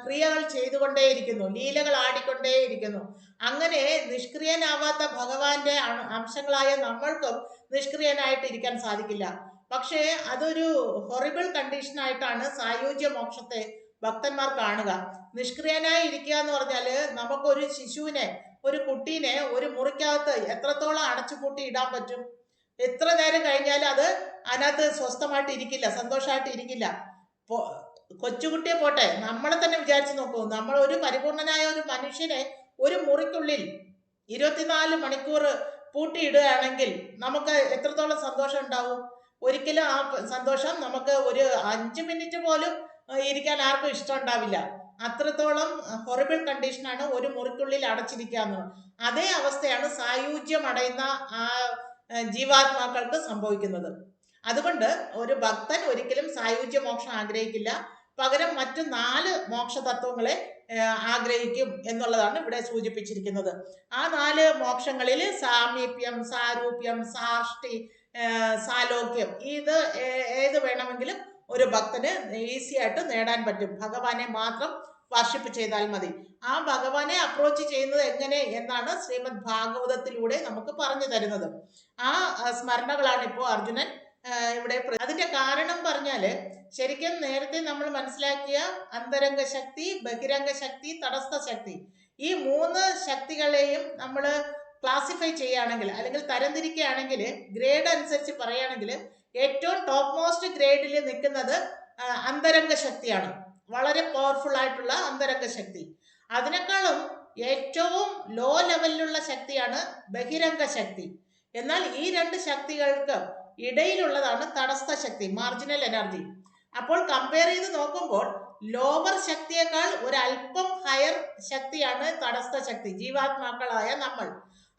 ക്രിയകൾ ചെയ്തുകൊണ്ടേയിരിക്കുന്നു, ലീലകൾ ആടിക്കൊണ്ടേയിരിക്കുന്നു. അങ്ങനെ നിഷ്ക്രിയനാവാത്ത ഭഗവാന്റെ അംശങ്ങളായ നമ്മൾക്കും നിഷ്ക്രിയനായിട്ട് ഇരിക്കാൻ സാധിക്കില്ല. പക്ഷേ അതൊരു ഹൊറിബിൾ കണ്ടീഷനായിട്ടാണ് സായുജ്യ മോക്ഷത്തെ ഭക്തന്മാർ കാണുക. നിഷ്ക്രിയനായി ഇരിക്കുക എന്ന് പറഞ്ഞാല് നമുക്കൊരു ശിശുവിനെ, ഒരു കുട്ടീനെ ഒരു മുറിക്കകത്ത് എത്രത്തോളം അടച്ചുപൂട്ടി ഇടാൻ പറ്റും? എത്ര നേരം കഴിഞ്ഞാലും അത് അതിനകത്ത് സ്വസ്ഥമായിട്ട് ഇരിക്കില്ല, സന്തോഷമായിട്ട് ഇരിക്കില്ല. കൊച്ചുകുട്ടിയെ പോട്ടെ, നമ്മളെ തന്നെ വിചാരിച്ചു നോക്കൂ. നമ്മൾ ഒരു പരിപൂർണനായ ഒരു മനുഷ്യനെ ഒരു മുറിക്കുള്ളിൽ 24 മണിക്കൂർ പൂട്ടിയിടുകയാണെങ്കിൽ നമുക്ക് എത്രത്തോളം സന്തോഷം ഉണ്ടാവും? ഒരിക്കലും ആ സന്തോഷം നമുക്ക് ഒരു 5 മിനിറ്റ് പോലും ഇരിക്കാൻ ആർക്കും ഇഷ്ടം ഉണ്ടാവില്ല. അത്രത്തോളം ഹൊറിബിൾ കണ്ടീഷനാണ് ഒരു മുറിക്കുള്ളിൽ അടച്ചിരിക്കുക എന്നുള്ളത്. അതേ അവസ്ഥയാണ് സായുജ്യം അടയുന്ന ആ ജീവാത്മാക്കൾക്ക് സംഭവിക്കുന്നത്. അതുകൊണ്ട് ഒരു ഭക്തൻ ഒരിക്കലും സായുജ്യ മോക്ഷം ആഗ്രഹിക്കില്ല, പകരം മറ്റു 4 മോക്ഷ തത്വങ്ങളെ ആഗ്രഹിക്കും എന്നുള്ളതാണ് ഇവിടെ സൂചിപ്പിച്ചിരിക്കുന്നത്. ആ 4 മോക്ഷങ്ങളിൽ സാമീപ്യം, സാരൂപ്യം, സാഷ്ടി, സാലോക്യം, ഇത് ഏത് വേണമെങ്കിലും ഒരു ഭക്തന് ഈസി ആയിട്ട് നേടാൻ പറ്റും. ഭഗവാനെ മാത്രം വർഷിപ്പ് ചെയ്താൽ മതി. ആ ഭഗവാനെ അപ്രോച്ച് ചെയ്യുന്നത് എങ്ങനെ എന്നാണ് ശ്രീമദ് ഭാഗവതത്തിലൂടെ നമുക്ക് പറഞ്ഞു തരുന്നത്. ആ സ്മരണകളാണ് ഇപ്പോൾ അർജുനൻ ഇവിടെ. അതിന്റെ കാരണം പറഞ്ഞാല് ശരിക്കും നേരത്തെ നമ്മൾ മനസ്സിലാക്കിയ അന്തരംഗ ശക്തി, ബഹിരംഗ ശക്തി, തടസ്ഥ ശക്തി, ഈ 3 ശക്തികളെയും നമ്മൾ ക്ലാസിഫൈ ചെയ്യുകയാണെങ്കിൽ അല്ലെങ്കിൽ തരംതിരിക്കുകയാണെങ്കിൽ, ഗ്രേഡ് അനുസരിച്ച് പറയുകയാണെങ്കിൽ ഏറ്റവും ടോപ്പ് മോസ്റ്റ് ഗ്രേഡിൽ നിൽക്കുന്നത് അന്തരംഗ ശക്തിയാണ്. വളരെ പവർഫുൾ ആയിട്ടുള്ള അന്തരംഗ ശക്തി. അതിനേക്കാളും ഏറ്റവും ലോ ലെവലിലുള്ള ശക്തിയാണ് ബഹിരംഗ ശക്തി. എന്നാൽ ഈ 2 ശക്തികൾക്ക് ഇടയിലുള്ളതാണ് തടസ്ഥ ശക്തി, മാർജിനൽ എനർജി. അപ്പോൾ കമ്പയർ ചെയ്ത് നോക്കുമ്പോൾ ലോവർ ശക്തിയേക്കാൾ ഒരല്പം ഹയർ ശക്തിയാണ് തടസ്ഥ ശക്തി, ജീവാത്മാക്കളായ നമ്മൾ.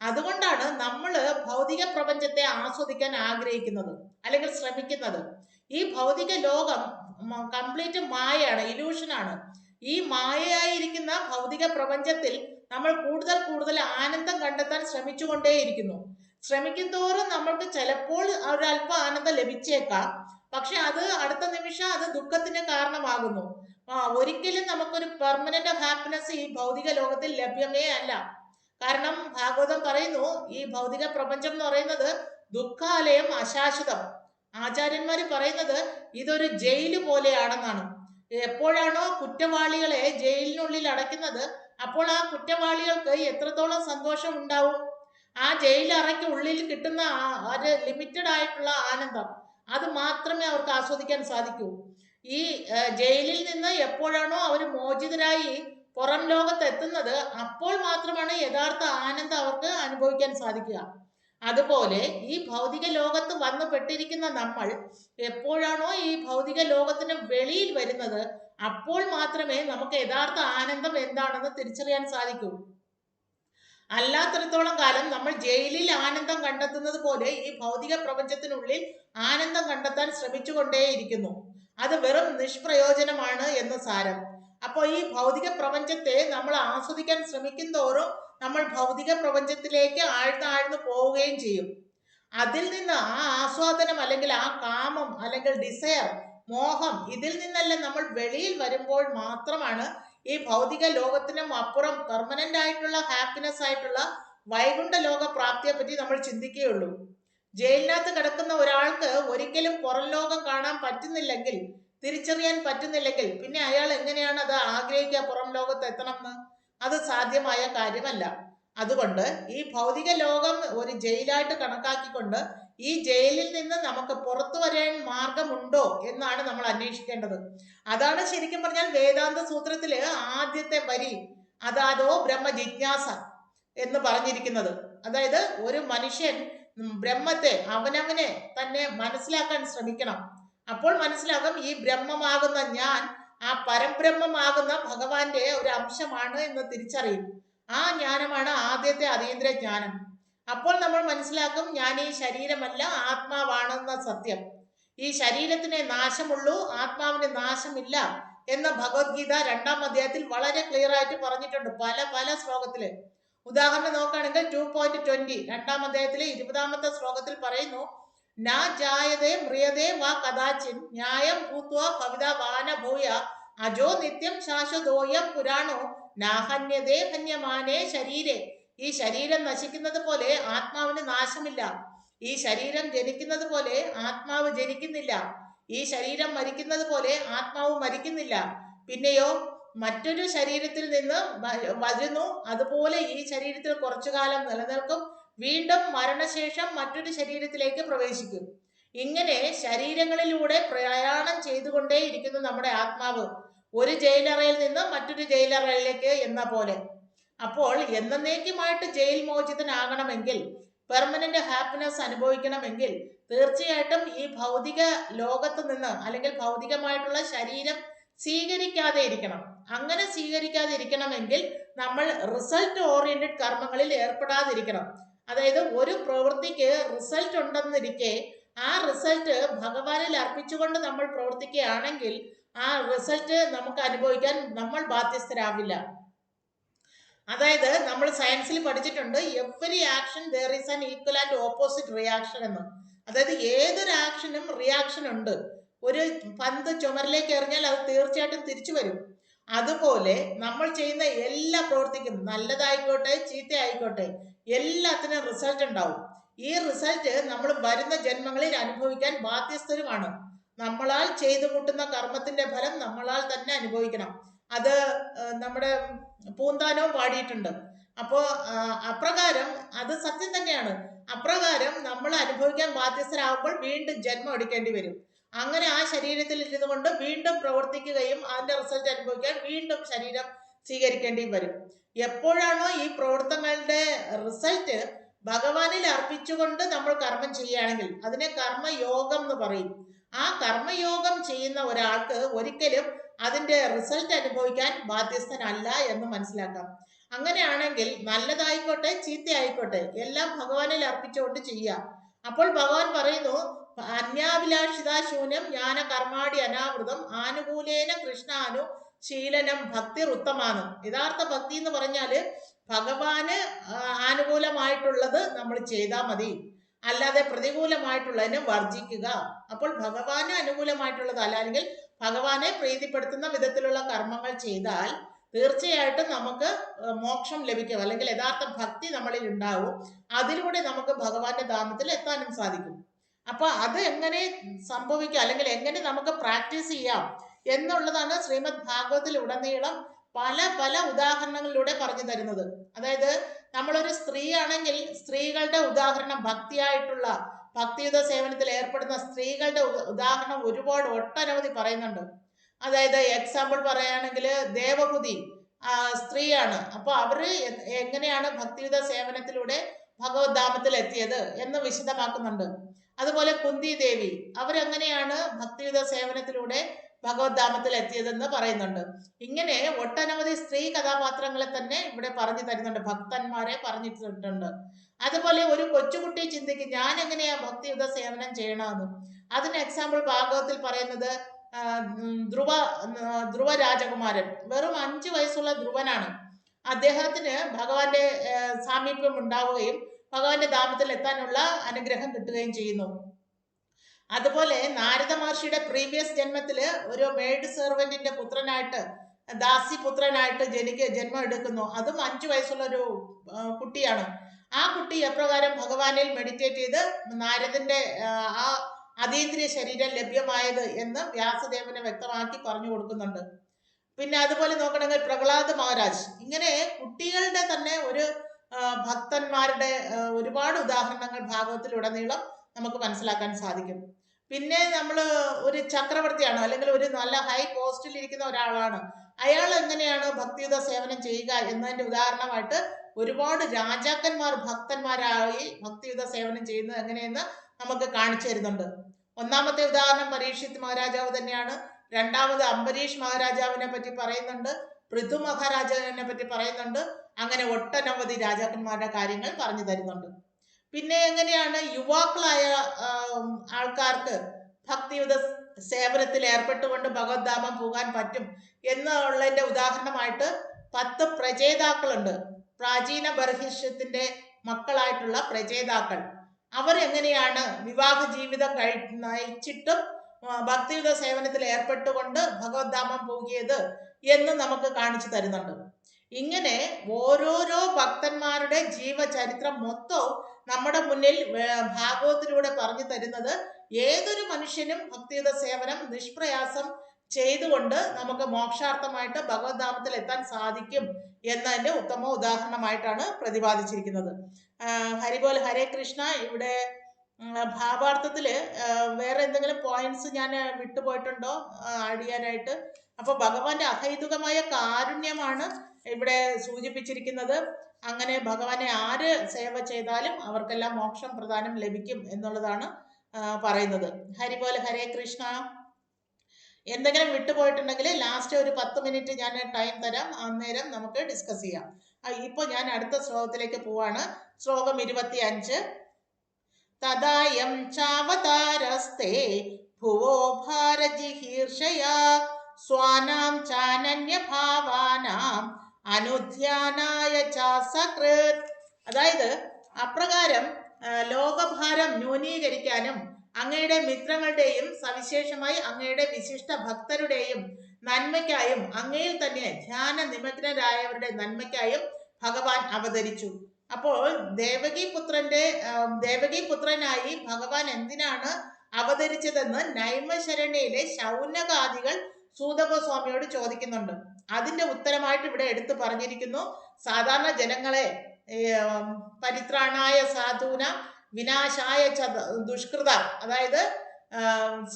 അതുകൊണ്ടാണ് നമ്മൾ ഭൗതിക പ്രപഞ്ചത്തെ ആസ്വദിക്കാൻ ആഗ്രഹിക്കുന്നത് അല്ലെങ്കിൽ ശ്രമിക്കുന്നത്. ഈ ഭൗതിക ലോകം കംപ്ലീറ്റ് മായയാണ്, ഇലൂഷനാണ്. ഈ മായയായിരിക്കുന്ന ഭൗതിക പ്രപഞ്ചത്തിൽ നമ്മൾ കൂടുതൽ കൂടുതൽ ആനന്ദം കണ്ടെത്താൻ ശ്രമിച്ചുകൊണ്ടേയിരിക്കുന്നു. ശ്രമിക്കും തോറും നമ്മൾക്ക് ചിലപ്പോൾ ഒരല്പം ആനന്ദം ലഭിച്ചേക്കാം, പക്ഷെ അത് അടുത്ത നിമിഷം അത് ദുഃഖത്തിന് കാരണമാകുന്നു. ഒരിക്കലും നമുക്കൊരു പെർമനന്റ് ഹാപ്പിനെസ് ഈ ഭൗതിക ലോകത്തിൽ ലഭ്യമേ അല്ല. കാരണം ഭാഗവതം പറയുന്നു, ഈ ഭൗതിക പ്രപഞ്ചം എന്ന് പറയുന്നത് ദുഃഖാലയം, അശാശ്വതം. ആചാര്യന്മാര് പറയുന്നത് ഇതൊരു ജയില് പോലെയാണെന്നാണ്. എപ്പോഴാണോ കുറ്റവാളികളെ ജയിലിനുള്ളിൽ അടയ്ക്കുന്നത്, അപ്പോൾ ആ കുറ്റവാളികൾക്ക് എത്രത്തോളം സന്തോഷം ഉണ്ടാവും? ആ ജയിലറയ്ക്ക് ഉള്ളിൽ കിട്ടുന്ന ഒരു ലിമിറ്റഡ് ആയിട്ടുള്ള ആനന്ദം, അത് മാത്രമേ അവർക്ക് ആസ്വദിക്കാൻ സാധിക്കൂ. ഈ ജയിലിൽ നിന്ന് എപ്പോഴാണോ അവർ മോചിതരായി പുറം ലോകത്ത് എത്തുന്നത്, അപ്പോൾ മാത്രമാണ് യഥാർത്ഥ ആനന്ദം അവർക്ക് അനുഭവിക്കാൻ സാധിക്കുക. അതുപോലെ ഈ ഭൗതിക ലോകത്ത് വന്നു പെട്ടിരിക്കുന്ന നമ്മൾ എപ്പോഴാണോ ഈ ഭൗതിക ലോകത്തിന് വെളിയിൽ വരുന്നത്, അപ്പോൾ മാത്രമേ നമുക്ക് യഥാർത്ഥ ആനന്ദം എന്താണെന്ന് തിരിച്ചറിയാൻ സാധിക്കൂ. അല്ലാത്തിടത്തോളം കാലം നമ്മൾ ജയിലിൽ ആനന്ദം കണ്ടെത്തുന്നത് പോലെ ഈ ഭൗതിക പ്രപഞ്ചത്തിനുള്ളിൽ ആനന്ദം കണ്ടെത്താൻ ശ്രമിച്ചുകൊണ്ടേയിരിക്കുന്നു. അത് വെറും നിഷ്പ്രയോജനമാണ് എന്ന് സാരം. അപ്പോൾ ഈ ഭൗതിക പ്രപഞ്ചത്തെ നമ്മൾ ആസ്വദിക്കാൻ ശ്രമിക്കും തോറും നമ്മൾ ഭൗതിക പ്രപഞ്ചത്തിലേക്ക് ആഴ്ന്നാഴ്ന്നു പോവുകയും ചെയ്യും. അതിൽ നിന്ന് ആ ആസ്വാദനം അല്ലെങ്കിൽ ആ കാമം അല്ലെങ്കിൽ ഡിസയർ, മോഹം, ഇതിൽ നിന്നെല്ലാം നമ്മൾ വെളിയിൽ വരുമ്പോൾ മാത്രമാണ് ഈ ഭൗതിക ലോകത്തിനും അപ്പുറം പെർമനന്റ് ആയിട്ടുള്ള ഹാപ്പിനെസ് ആയിട്ടുള്ള വൈകുണ്ഠ ലോക പ്രാപ്തിയെ പറ്റി നമ്മൾ ചിന്തിക്കുകയുള്ളൂ. ജയിലിനകത്ത് കിടക്കുന്ന ഒരാൾക്ക് ഒരിക്കലും പുറം ലോകം കാണാൻ പറ്റുന്നില്ലെങ്കിൽ, തിരിച്ചറിയാൻ പറ്റുന്നില്ലെങ്കിൽ, പിന്നെ അയാൾ എങ്ങനെയാണ് അത് ആഗ്രഹിക്കുക പുറം ലോകത്ത് എത്തണം എന്ന്? അത് സാധ്യമായ കാര്യമല്ല. അതുകൊണ്ട് ഈ ഭൗതിക ലോകം ഒരു ജയിലായിട്ട് കണക്കാക്കിക്കൊണ്ട് ഈ ജയിലിൽ നിന്ന് നമുക്ക് പുറത്തു വരാൻ മാർഗമുണ്ടോ എന്നാണ് നമ്മൾ അന്വേഷിക്കേണ്ടത്. അതാണ് ശരിക്കും പറഞ്ഞാൽ വേദാന്ത സൂത്രത്തില് ആദ്യത്തെ വരി അതാതോ ബ്രഹ്മ ജിജ്ഞാസ എന്ന് പറഞ്ഞിരിക്കുന്നത്. അതായത് ഒരു മനുഷ്യൻ ബ്രഹ്മത്തെ അവനവനെ തന്നെ മനസ്സിലാക്കാൻ ശ്രമിക്കണം. അപ്പോൾ മനസ്സിലാകും ഈ ബ്രഹ്മമാകുന്ന ഞാൻ ആ പരബ്രഹ്മമാകുന്ന ഭഗവാന്റെ ഒരു അംശമാണ് എന്ന് തിരിച്ചറിയും. ആ ജ്ഞാനമാണ് ആദ്യത്തെ അതീന്ദ്ര ജ്ഞാനം. അപ്പോൾ നമ്മൾ മനസ്സിലാക്കും ഞാൻ ഈ ശരീരമല്ല, ആത്മാവാണെന്ന സത്യം. ഈ ശരീരത്തിന് നാശമുള്ളൂ, ആത്മാവിന് നാശമില്ല എന്ന് ഭഗവത്ഗീത 2-ാം അധ്യായത്തിൽ വളരെ ക്ലിയർ ആയിട്ട് പറഞ്ഞിട്ടുണ്ട്, പല പല ശ്ലോകത്തില്. ഉദാഹരണം നോക്കുകയാണെങ്കിൽ 2.20 2-ാം അധ്യായത്തിലെ 20-ാമത്തെ ശ്ലോകത്തിൽ പറയുന്നു, നാ ജായതേ മ്രിയതേ വാ കഥാചിൻ ന്യായം ഭൂത്വ ഭവിത വാന ഭൂയ അജോ നിത്യം ശാശ്വതോയം പുരാണോ നാഹന്യതേ ഹന്യമാനേ ശരീരേ. ഈ ശരീരം നശിക്കുന്നത് പോലെ ആത്മാവിന് നാശമില്ല. ഈ ശരീരം ജനിക്കുന്നത് പോലെ ആത്മാവ് ജനിക്കുന്നില്ല. ഈ ശരീരം മരിക്കുന്നത് പോലെ ആത്മാവ് മരിക്കുന്നില്ല. പിന്നെയോ മറ്റൊരു ശരീരത്തിൽ നിന്ന് വരുന്നു, അതുപോലെ ഈ ശരീരത്തിൽ കുറച്ചു കാലം നിലനിൽക്കും, വീണ്ടും മരണശേഷം മറ്റൊരു ശരീരത്തിലേക്ക് പ്രവേശിക്കും. ഇങ്ങനെ ശരീരങ്ങളിലൂടെ പ്രയാണം ചെയ്തുകൊണ്ടേ ഇരിക്കുന്നു നമ്മുടെ ആത്മാവ്, ഒരു ജയിലറയിൽ നിന്ന് മറ്റൊരു ജയിലറയിലേക്ക് എന്ന പോലെ. അപ്പോൾ എന്നേക്കുമായിട്ട് ജയിൽ മോചിതനാകണമെങ്കിൽ, പെർമനന്റ് ഹാപ്പിനെസ് അനുഭവിക്കണമെങ്കിൽ തീർച്ചയായിട്ടും ഈ ഭൗതിക ലോകത്ത് നിന്ന് അല്ലെങ്കിൽ ഭൗതികമായിട്ടുള്ള ശരീരം സ്വീകരിക്കാതെ ഇരിക്കണം. അങ്ങനെ സ്വീകരിക്കാതെ ഇരിക്കണമെങ്കിൽ നമ്മൾ റിസൾട്ട് ഓറിയന്റഡ് കർമ്മങ്ങളിൽ ഏർപ്പെടാതിരിക്കണം. അതായത് ഒരു പ്രവൃത്തിക്ക് റിസൾട്ട് ഉണ്ടെന്നിരിക്കെ ആ റിസൾട്ട് ഭഗവാനിൽ അർപ്പിച്ചുകൊണ്ട് നമ്മൾ പ്രവർത്തിക്കുകയാണെങ്കിൽ ആ റിസൾട്ട് നമുക്ക് അനുഭവിക്കാൻ നമ്മൾ ബാധ്യസ്ഥരാവില്ല. അതായത് നമ്മൾ സയൻസിൽ പഠിച്ചിട്ടുണ്ട്, every action there is an equal and opposite reaction എന്ന്. അതായത് ഏതൊരു ആക്ഷനും റിയാക്ഷൻ ഉണ്ട്. ഒരു പന്ത് ചുമരിലേക്ക് എറിഞ്ഞാൽ അത് തീർച്ചയായിട്ടും തിരിച്ചു വരും. അതുപോലെ നമ്മൾ ചെയ്യുന്ന എല്ലാ പ്രവൃത്തിക്കും, നല്ലതായിക്കോട്ടെ ചീത്തയായിക്കോട്ടെ, എല്ലാത്തിനും റിസൾട്ട് ഉണ്ടാവും. ഈ റിസൾട്ട് നമ്മൾ വരുന്ന ജന്മങ്ങളിൽ അനുഭവിക്കാൻ ബാധ്യസ്ഥരുമാണ്. നമ്മളാൽ ചെയ്തു കൂട്ടുന്ന കർമ്മത്തിന്റെ ഫലം നമ്മളാൽ തന്നെ അനുഭവിക്കണം. അത് നമ്മുടെ പൂന്താനവും പാടിയിട്ടുണ്ട്. അപ്പോൾ അപ്രകാരം അത് സത്യം തന്നെയാണ്. അപ്രകാരം നമ്മൾ അനുഭവിക്കാൻ ബാധ്യസ്ഥരാകുമ്പോൾ വീണ്ടും ജന്മം എടുക്കേണ്ടി വരും. അങ്ങനെ ആ ശരീരത്തിൽ ഇരുന്നു കൊണ്ട് വീണ്ടും പ്രവർത്തിക്കുകയും അതിന്റെ റിസൾട്ട് അനുഭവിക്കാൻ വീണ്ടും ശരീരം സ്വീകരിക്കേണ്ടിയും വരും. എപ്പോഴാണോ ഈ പ്രവർത്തനങ്ങളുടെ റിസൾട്ട് ഭഗവാനിൽ അർപ്പിച്ചുകൊണ്ട് നമ്മൾ കർമ്മം ചെയ്യുകയാണെങ്കിൽ അതിനെ കർമ്മയോഗം എന്ന് പറയും. ആ കർമ്മയോഗം ചെയ്യുന്ന ഒരാൾക്ക് ഒരിക്കലും അതിന്റെ റിസൾട്ട് അനുഭവിക്കാൻ ബാധ്യസ്ഥനല്ല എന്ന് മനസ്സിലാക്കാം. അങ്ങനെയാണെങ്കിൽ നല്ലതായിക്കോട്ടെ ചീത്തയായിക്കോട്ടെ എല്ലാം ഭഗവാനിൽ അർപ്പിച്ചുകൊണ്ട് ചെയ്യുക. അപ്പോൾ ഭഗവാൻ പറയുന്നു, അന്യാഭിലാഷിതാശൂന്യം ജ്ഞാന കർമാടി അനാവൃതം ആനുകൂലേന കൃഷ്ണാനു ശീലനം ഭക്തി ഉത്തമാണ്. യഥാർത്ഥ ഭക്തി എന്ന് പറഞ്ഞാല് ഭഗവാന് ആനുകൂലമായിട്ടുള്ളത് നമ്മൾ ചെയ്താൽ മതി, അല്ലാതെ പ്രതികൂലമായിട്ടുള്ളതിനെ വർജിക്കുക. അപ്പോൾ ഭഗവാന് അനുകൂലമായിട്ടുള്ളത് അല്ലെങ്കിൽ ഭഗവാനെ പ്രീതിപ്പെടുത്തുന്ന വിധത്തിലുള്ള കർമ്മങ്ങൾ ചെയ്താൽ തീർച്ചയായിട്ടും നമുക്ക് മോക്ഷം ലഭിക്കും, അല്ലെങ്കിൽ യഥാർത്ഥ ഭക്തി നമ്മളിൽ ഉണ്ടാവും. അതിലൂടെ നമുക്ക് ഭഗവാന്റെ ധാമത്തിൽ എത്താനും സാധിക്കും. അപ്പൊ അത് എങ്ങനെ സംഭവിക്കാം അല്ലെങ്കിൽ എങ്ങനെ നമുക്ക് പ്രാക്ടീസ് ചെയ്യാം എന്നുള്ളതാണ് ശ്രീമദ് ഭാഗവതത്തിൽ ഉടനീളം പല പല ഉദാഹരണങ്ങളിലൂടെ പറഞ്ഞു തരുന്നത്. അതായത് നമ്മളൊരു സ്ത്രീ ആണെങ്കിൽ സ്ത്രീകളുടെ ഉദാഹരണം, ഭക്തിയായിട്ടുള്ള ഭക്തിയുത സേവനത്തിൽ ഏർപ്പെടുന്ന സ്ത്രീകളുടെ ഉദാഹരണം ഒരുപാട് ഒട്ടനവധി പറയുന്നുണ്ട്. അതായത് എക്സാമ്പിൾ പറയുകയാണെങ്കിൽ ദേവഹുതി സ്ത്രീയാണ്. അപ്പൊ അവര് എങ്ങനെയാണ് ഭക്തിയുത സേവനത്തിലൂടെ ഭഗവത് ധാമത്തിൽ എത്തിയത് എന്ന് വിശദമാക്കുന്നുണ്ട്. അതുപോലെ കുന്തി ദേവി അവരെങ്ങനെയാണ് ഭക്തിയുത സേവനത്തിലൂടെ ഭഗവത് ധാമത്തിൽ എത്തിയതെന്ന് പറയുന്നുണ്ട്. ഇങ്ങനെ ഒട്ടനവധി സ്ത്രീ കഥാപാത്രങ്ങളെ തന്നെ ഇവിടെ പറഞ്ഞു തരുന്നുണ്ട്, ഭക്തന്മാരെ പറഞ്ഞിട്ടുണ്ട്. അതുപോലെ ഒരു കൊച്ചുകുട്ടി ചിന്തിക്കും, ഞാൻ എങ്ങനെയാ ഭക്തിയുത സേവനം ചെയ്യണമെന്ന്. അതിന് എക്സാമ്പിൾ ഭാഗവത്തിൽ പറയുന്നത് ധ്രുവ രാജകുമാരൻ, വെറും 5 വയസ്സുള്ള ധ്രുവനാണ്. അദ്ദേഹത്തിന് ഭഗവാന്റെ സാമീപ്യം ഉണ്ടാവുകയും ഭഗവാന്റെ ധാമത്തിൽ എത്താനുള്ള അനുഗ്രഹം കിട്ടുകയും ചെയ്യുന്നു. അതുപോലെ നാരദ മഹർഷിയുടെ പ്രീവിയസ് ജന്മത്തില് ഒരു മെയ്ഡ് സെർവന്റിന്റെ പുത്രനായിട്ട്, ദാസിപുത്രനായിട്ട് ജന്മം എടുക്കുന്നു. അതും 5 വയസ്സുള്ള ഒരു കുട്ടിയാണ്. ആ കുട്ടി എപ്രകാരം ഭഗവാനിൽ മെഡിറ്റേറ്റ് ചെയ്ത് നാരദന്റെ ആ അതീന്ദ്രിയ ശരീരം ലഭ്യമായത് എന്ന് വ്യാസദേവനെ വ്യക്തമാക്കി പറഞ്ഞു കൊടുക്കുന്നുണ്ട്. പിന്നെ അതുപോലെ നോക്കണമെങ്കിൽ പ്രഹ്ലാദ് മഹാരാജ്, ഇങ്ങനെ കുട്ടികളുടെ തന്നെ ഒരു ഭക്തന്മാരുടെ ഒരുപാട് ഉദാഹരണങ്ങൾ ഭാഗവത്തിലുടനീളം നമുക്ക് മനസ്സിലാക്കാൻ സാധിക്കും. പിന്നെ നമ്മൾ ഒരു ചക്രവർത്തിയാണ് അല്ലെങ്കിൽ ഒരു നല്ല ഹൈ പോസ്റ്റിൽ ഇരിക്കുന്ന ഒരാളാണ്, അയാൾ എങ്ങനെയാണ് ഭക്തിയുത സേവനം ചെയ്യുക എന്നതിന്റെ ഉദാഹരണമായിട്ട് ഒരുപാട് രാജാക്കന്മാർ ഭക്തന്മാരായി ഭക്തിയുത സേവനം ചെയ്യുന്നത് എങ്ങനെയെന്ന് നമുക്ക് കാണിച്ചു തരുന്നുണ്ട്. ഒന്നാമത്തെ ഉദാഹരണം പരീക്ഷിത് മഹാരാജാവ് തന്നെയാണ്. രണ്ടാമത് അംബരീഷ് മഹാരാജാവിനെ പറ്റി പറയുന്നുണ്ട്, പൃഥു മഹാരാജാവിനെ പറ്റി പറയുന്നുണ്ട്. അങ്ങനെ ഒട്ടനവധി രാജാക്കന്മാരുടെ കാര്യങ്ങൾ പറഞ്ഞു തരുന്നുണ്ട്. പിന്നെ എങ്ങനെയാണ് യുവാക്കളായ ആൾക്കാർക്ക് ഭക്തിയുത സേവനത്തിൽ ഏർപ്പെട്ടുകൊണ്ട് ഭഗവത്ധാമം പോകാൻ പറ്റും എന്നുള്ളതിന്റെ ഉദാഹരണമായിട്ട് 10 പ്രചേതാക്കളുണ്ട്. പ്രാചീന ബർഹിഷ്യത്തിന്റെ മക്കളായിട്ടുള്ള പ്രചേതാക്കൾ. അവരെങ്ങനെയാണ് വിവാഹ ജീവിതം നയിച്ചിട്ടും ഭക്തിയുത സേവനത്തിൽ ഏർപ്പെട്ടുകൊണ്ട് ഭഗവദ്ധാമം പോകിയത് എന്ന് നമുക്ക് കാണിച്ചു തരുന്നുണ്ട്. ഇങ്ങനെ ഓരോരോ ഭക്തന്മാരുടെ ജീവചരിത്രം മൊത്തവും നമ്മുടെ മുന്നിൽ ഭാഗവത്തിലൂടെ പറഞ്ഞു തരുന്നത് ഏതൊരു മനുഷ്യനും ഭക്തിയുത സേവനം നിഷ്പ്രയാസം ചെയ്തുകൊണ്ട് നമുക്ക് മോക്ഷാർത്ഥമായിട്ട് ഭഗവദ്ധാമത്തിൽ എത്താൻ സാധിക്കും എന്നതിന്റെ ഉത്തമ ഉദാഹരണമായിട്ടാണ് പ്രതിപാദിച്ചിരിക്കുന്നത്. ഹരിബോൽ ഹരേ കൃഷ്ണ. ഇവിടെ ഭാവാർത്ഥത്തില് വേറെ എന്തെങ്കിലും പോയിന്റ്സ് ഞാൻ വിട്ടുപോയിട്ടുണ്ടോ ആഡ് ചെയ്യാനായിട്ട്? അപ്പൊ ഭഗവാന്റെ അഹൈതുകമായ കാരുണ്യമാണ് ഇവിടെ സൂചിപ്പിച്ചിരിക്കുന്നത്. അങ്ങനെ ഭഗവാനെ ആര് സേവ ചെയ്താലും അവർക്കെല്ലാം മോക്ഷം പ്രദാനം ലഭിക്കും എന്നുള്ളതാണ് പറയുന്നത്. ഹരിബോൽ ഹരേ കൃഷ്ണ. എന്തെങ്കിലും വിട്ടുപോയിട്ടുണ്ടെങ്കിൽ ലാസ്റ്റ് ഒരു 10 മിനിറ്റ് ഞാൻ ടൈം തരാം, അന്നേരം നമുക്ക് ഡിസ്കസ് ചെയ്യാം. ഇപ്പൊ ഞാൻ അടുത്ത ശ്ലോകത്തിലേക്ക് പോവാണ്. ശ്ലോകം 25. തദായം ചാവതാരസ്തേ ഭുവോ ഭാരജിഹീർഷയാ സ്വാനാം ചാനന്യഭാവാനാം അനുധ്യാനായ ചാസകൃത്. അതായത് അപ്രകാരം ലോകഭാരം ന്യൂനീകരിക്കാനും അങ്ങയുടെ മിത്രങ്ങളുടെയും സവിശേഷമായി അങ്ങയുടെ വിശിഷ്ട ഭക്തരുടെയും നന്മയ്ക്കായും അങ്ങയിൽ തന്നെ ധ്യാന നിമഗ്നരായവരുടെ നന്മയ്ക്കായും ഭഗവാൻ അവതരിച്ചു. അപ്പോൾ ദേവകീപുത്രനായി ഭഗവാൻ എന്തിനാണ് അവതരിച്ചതെന്ന് നൈമശരണ്യയിലെ ശൗനകാദികൾ സൂതഗോസ്വാമിയോട് ചോദിക്കുന്നുണ്ട്. അതിന്റെ ഉത്തരമായിട്ട് ഇവിടെ എടുത്തു പറഞ്ഞിരിക്കുന്നു. സാധാരണ ജനങ്ങളെ പരിത്രാണായ സാധൂന വിനാശായ ദുഷ്കൃത, അതായത്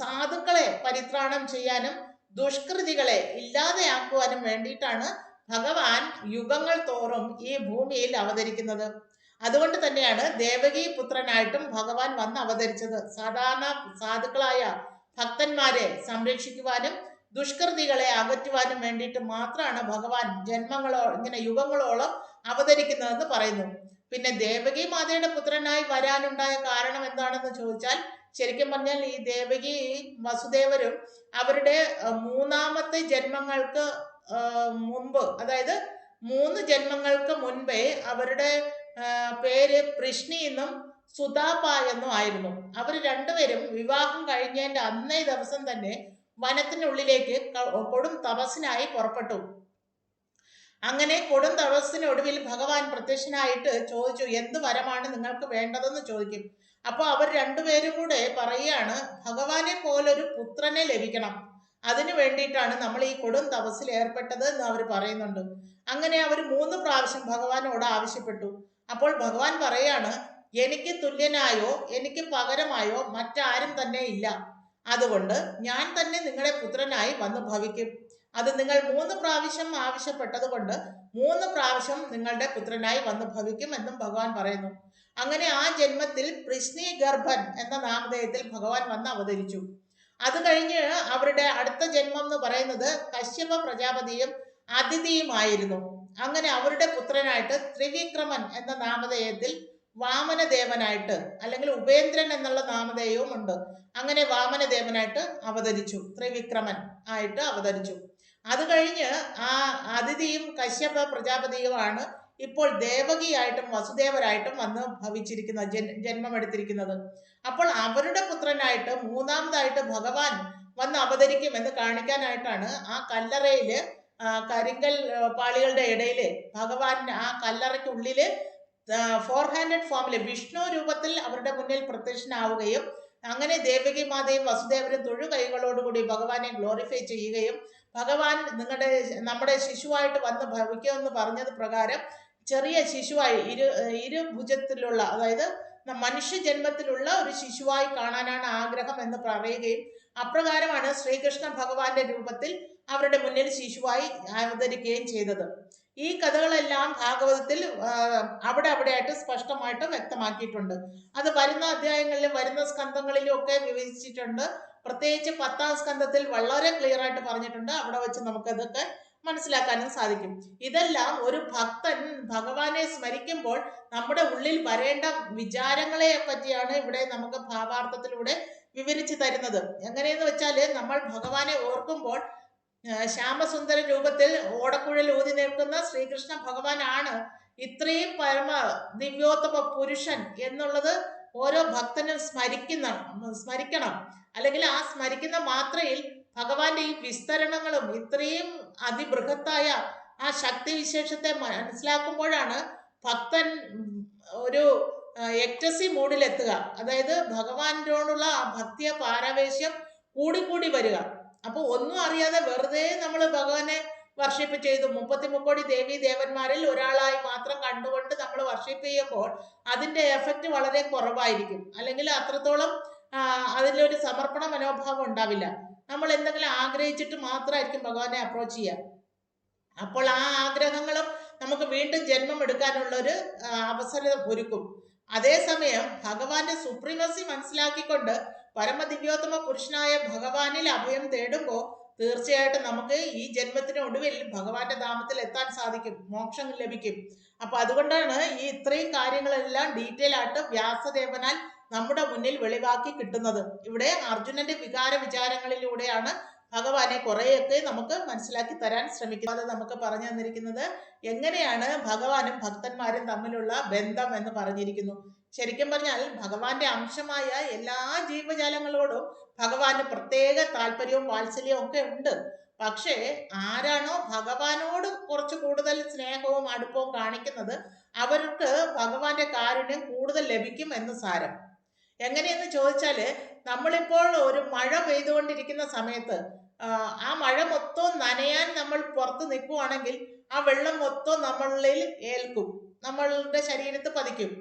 സാധുക്കളെ പരിത്രാണം ചെയ്യാനും ദുഷ്കൃതികളെ ഇല്ലാതെയാക്കുവാനും വേണ്ടിയിട്ടാണ് ഭഗവാൻ യുഗങ്ങൾ തോറും ഈ ഭൂമിയിൽ അവതരിക്കുന്നത്. അതുകൊണ്ട് തന്നെയാണ് ദേവകീ പുത്രനായിട്ടും ഭഗവാൻ വന്ന് അവതരിച്ചത്. സാധാരണ സാധുക്കളായ ഭക്തന്മാരെ സംരക്ഷിക്കുവാനും ദുഷ്കൃതികളെ അകറ്റുവാനും വേണ്ടിയിട്ട് മാത്രമാണ് ഭഗവാൻ ഇങ്ങനെ യുഗങ്ങളോളം അവതരിക്കുന്നതെന്ന് പറയുന്നു. പിന്നെ ദേവകി മാതയുടെ പുത്രനായി വരാനുണ്ടായ കാരണം എന്താണെന്ന് ചോദിച്ചാൽ, ശരിക്കും പറഞ്ഞാൽ ഈ ദേവകി വസുദേവരും അവരുടെ മൂന്നാമത്തെ ജന്മങ്ങൾക്ക് മുമ്പ്, അതായത് 3 ജന്മങ്ങൾക്ക് മുൻപേ അവരുടെ പേര് പൃഷ്ണി എന്നും സുതാപ എന്നും ആയിരുന്നു. അവർ രണ്ടുപേരും വിവാഹം കഴിഞ്ഞതിന്റെ അന്നേ ദിവസം തന്നെ വനത്തിനുള്ളിലേക്ക് കൊടും തപസ്സിനായി പുറപ്പെട്ടു. അങ്ങനെ കൊടും തപസ്സിനൊടുവിൽ ഭഗവാൻ പ്രത്യക്ഷനായിട്ട് ചോദിച്ചു, എന്ത് വരമാണ് നിങ്ങൾക്ക് വേണ്ടതെന്ന് ചോദിക്കും. അപ്പോൾ അവർ രണ്ടുപേരും കൂടെ പറയുകയാണ്, ഭഗവാനെ പോലൊരു പുത്രനെ ലഭിക്കണം, അതിനു വേണ്ടിയിട്ടാണ് നമ്മൾ ഈ കൊടും തപസ്സിൽ ഏർപ്പെട്ടത് എന്ന് അവർ പറയുന്നുണ്ട്. അങ്ങനെ അവർ 3 പ്രാവശ്യം ഭഗവാനോട് ആവശ്യപ്പെട്ടു. അപ്പോൾ ഭഗവാൻ പറയാണ്, എനിക്ക് തുല്യനായോ എനിക്ക് പകരമായോ മറ്റാരും തന്നെ ഇല്ല. അതുകൊണ്ട് ഞാൻ തന്നെ നിങ്ങളുടെ പുത്രനായി വന്നു ഭവിക്കും. അത് നിങ്ങൾ 3 പ്രാവശ്യം ആവശ്യപ്പെട്ടത് കൊണ്ട് 3 പ്രാവശ്യം നിങ്ങളുടെ പുത്രനായി വന്നു ഭവിക്കും എന്നും ഭഗവാൻ പറയുന്നു. അങ്ങനെ ആ ജന്മത്തിൽ പൃശ്നി ഗർഭൻ എന്ന നാമധേയത്തിൽ ഭഗവാൻ വന്ന് അവതരിച്ചു. അത് കഴിഞ്ഞ് അവരുടെ അടുത്ത ജന്മം എന്ന് പറയുന്നത് കശ്യപ പ്രജാപതിയും അതിഥിയുമായിരുന്നു. അങ്ങനെ അവരുടെ പുത്രനായിട്ട് ത്രിവിക്രമൻ എന്ന നാമധേയത്തിൽ വാമനദേവനായിട്ട്, അല്ലെങ്കിൽ ഉപേന്ദ്രൻ എന്നുള്ള നാമധേയവും ഉണ്ട്, അങ്ങനെ വാമനദേവനായിട്ട് അവതരിച്ചു, ത്രിവിക്രമൻ ആയിട്ട് അവതരിച്ചു. അത് കഴിഞ്ഞ് ആ അതിഥിയും കശ്യപ പ്രജാപതിയുമാണ് ഇപ്പോൾ ദേവകിയായിട്ടും വസുദേവരായിട്ടും വന്ന് ഭവിച്ചിരിക്കുന്ന ജന്മമെടുത്തിരിക്കുന്നത്. അപ്പോൾ അവരുടെ പുത്രനായിട്ട് 3ാമതായിട്ട് ഭഗവാൻ വന്ന് അവതരിക്കും എന്ന് കാണിക്കാനായിട്ടാണ് ആ കല്ലറയില് കരിങ്കൽ പാളികളുടെ ഇടയില് ഭഗവാൻ ആ കല്ലറയ്ക്കുള്ളില് 4-handed ഫോമില് വിഷ്ണു രൂപത്തിൽ അവരുടെ മുന്നിൽ പ്രത്യക്ഷനാവുകയും അങ്ങനെ ദേവകി മാതയും വസുദേവരും തൊഴുകൈകളോടുകൂടി ഭഗവാനെ ഗ്ലോറിഫൈ ചെയ്യുകയും ഭഗവാൻ നമ്മുടെ ശിശുവായിട്ട് വന്ന് ഭവിക്കുമെന്ന് പറഞ്ഞത് പ്രകാരം ചെറിയ ശിശുവായി ഇരുഭുജത്തിലുള്ള, അതായത് മനുഷ്യജന്മത്തിലുള്ള ഒരു ശിശുവായി കാണാനാണ് ആഗ്രഹം എന്ന് പറയുകയും അപ്രകാരമാണ് ശ്രീകൃഷ്ണ ഭഗവാന്റെ രൂപത്തിൽ അവരുടെ മുന്നിൽ ശിശുവായി അവതരിക്കുകയും ചെയ്തത്. ഈ കഥകളെല്ലാം ഭാഗവതത്തിൽ അവിടെയായിട്ട് സ്പഷ്ടമായിട്ട് വ്യക്തമാക്കിയിട്ടുണ്ട്. അത് വരുന്ന അധ്യായങ്ങളിലും വരുന്ന സ്കന്ധങ്ങളിലും ഒക്കെ വിവരിച്ചിട്ടുണ്ട്. പ്രത്യേകിച്ച് 10ാം സ്കന്ധത്തിൽ വളരെ ക്ലിയർ ആയിട്ട് പറഞ്ഞിട്ടുണ്ട്. അവിടെ വെച്ച് നമുക്കതൊക്കെ മനസ്സിലാക്കാനും സാധിക്കും. ഇതെല്ലാം ഒരു ഭക്തൻ ഭഗവാനെ സ്മരിക്കുമ്പോൾ നമ്മുടെ ഉള്ളിൽ വരേണ്ട വിചാരങ്ങളെ പറ്റിയാണ് ഇവിടെ നമുക്ക് ഭാവാർത്ഥത്തിലൂടെ വിവരിച്ചു തരുന്നത്. എങ്ങനെയെന്ന് വെച്ചാല്, നമ്മൾ ഭഗവാനെ ഓർക്കുമ്പോൾ ശ്യാമസുന്ദര രൂപത്തിൽ ഓടക്കുഴൽ ഊതി നിൽക്കുന്ന ശ്രീകൃഷ്ണ ഭഗവാനാണ് ഇത്രയും പരമ ദിവ്യോത്തമ പുരുഷൻ എന്നുള്ളത് ഓരോ ഭക്തനും സ്മരിക്കണം. അല്ലെങ്കിൽ ആ സ്മരിക്കുന്ന മാത്രയിൽ ഭഗവാന്റെ ഈ വിസ്തരണങ്ങളും ഇത്രയും അതിബൃഹത്തായ ആ ശക്തി വിശേഷത്തെ മനസ്സിലാക്കുമ്പോഴാണ് ഭക്തൻ ഒരു എക്ടസി മൂഡിലെത്തുക. അതായത് ഭഗവാനോടുള്ള ആ ഭക്തിയ പാരവേശ്യം കൂടിക്കൂടി വരിക. അപ്പൊ ഒന്നും അറിയാതെ വെറുതെ നമ്മൾ ഭഗവാനെ വർഷിപ്പ് ചെയ്തു 33 ദേവി ദേവന്മാരിൽ ഒരാളായി മാത്രം കണ്ടുകൊണ്ട് നമ്മൾ വർഷിപ്പ് ചെയ്യുമ്പോൾ അതിന്റെ എഫക്റ്റ് വളരെ കുറവായിരിക്കും. അല്ലെങ്കിൽ അത്രത്തോളം അതിലൊരു സമർപ്പണ മനോഭാവം ഉണ്ടാവില്ല. നമ്മൾ എന്തെങ്കിലും ആഗ്രഹിച്ചിട്ട് മാത്രമായിരിക്കും ഭഗവാനെ അപ്രോച്ച് ചെയ്യുക. അപ്പോൾ ആ ആഗ്രഹങ്ങളും നമുക്ക് വീണ്ടും ജന്മം എടുക്കാനുള്ള ഒരു അവസരം ഒരുക്കും. അതേസമയം ഭഗവാന്റെ സുപ്രീമസി മനസ്സിലാക്കിക്കൊണ്ട് പരമദിവ്യോത്തമ പുരുഷനായ ഭഗവാനിൽ അഭയം തേടുമ്പോൾ തീർച്ചയായിട്ടും നമുക്ക് ഈ ജന്മത്തിന് ഒടുവിൽ ഭഗവാന്റെ ധാമത്തിൽ എത്താൻ സാധിക്കും, മോക്ഷം ലഭിക്കും. അപ്പൊ അതുകൊണ്ടാണ് ഈ ഇത്രയും കാര്യങ്ങളെല്ലാം ഡീറ്റെയിൽ ആയിട്ട് വ്യാസദേവനാൽ നമ്മുടെ മുന്നിൽ വെളിവാക്കി കിട്ടുന്നത്. ഇവിടെ അർജുനന്റെ വികാര വിചാരങ്ങളിലൂടെയാണ് ഭഗവാനെ കുറേയൊക്കെ നമുക്ക് മനസ്സിലാക്കി തരാൻ ശ്രമിക്കുന്നത്. അത് നമുക്ക് പറഞ്ഞു തന്നിരിക്കുന്നത് എങ്ങനെയാണ് ഭഗവാനും ഭക്തന്മാരും തമ്മിലുള്ള ബന്ധം എന്ന് പറഞ്ഞിരിക്കുന്നു. ശരിക്കും പറഞ്ഞാൽ ഭഗവാന്റെ അംശമായ എല്ലാ ജീവജാലങ്ങളോടും ഭഗവാന് പ്രത്യേക താല്പര്യവും വാത്സല്യവും ഒക്കെ ഉണ്ട്. പക്ഷേ ആരാണോ ഭഗവാനോട് കുറച്ച് കൂടുതൽ സ്നേഹവും അടുപ്പവും കാണിക്കുന്നത് അവർക്ക് ഭഗവാന്റെ കാരുണ്യം കൂടുതൽ ലഭിക്കും എന്ന് സാരം. എങ്ങനെയെന്ന് ചോദിച്ചാല്, നമ്മളിപ്പോൾ ഒരു മഴ പെയ്തുകൊണ്ടിരിക്കുന്ന സമയത്ത് ആ മഴ മൊത്തം നനയാൻ നമ്മൾ പുറത്ത് നിൽക്കുവാണെങ്കിൽ ആ വെള്ളം മൊത്തം നമ്മളിൽ ഏൽക്കും, നമ്മളുടെ ശരീരത്ത് പതിക്കും.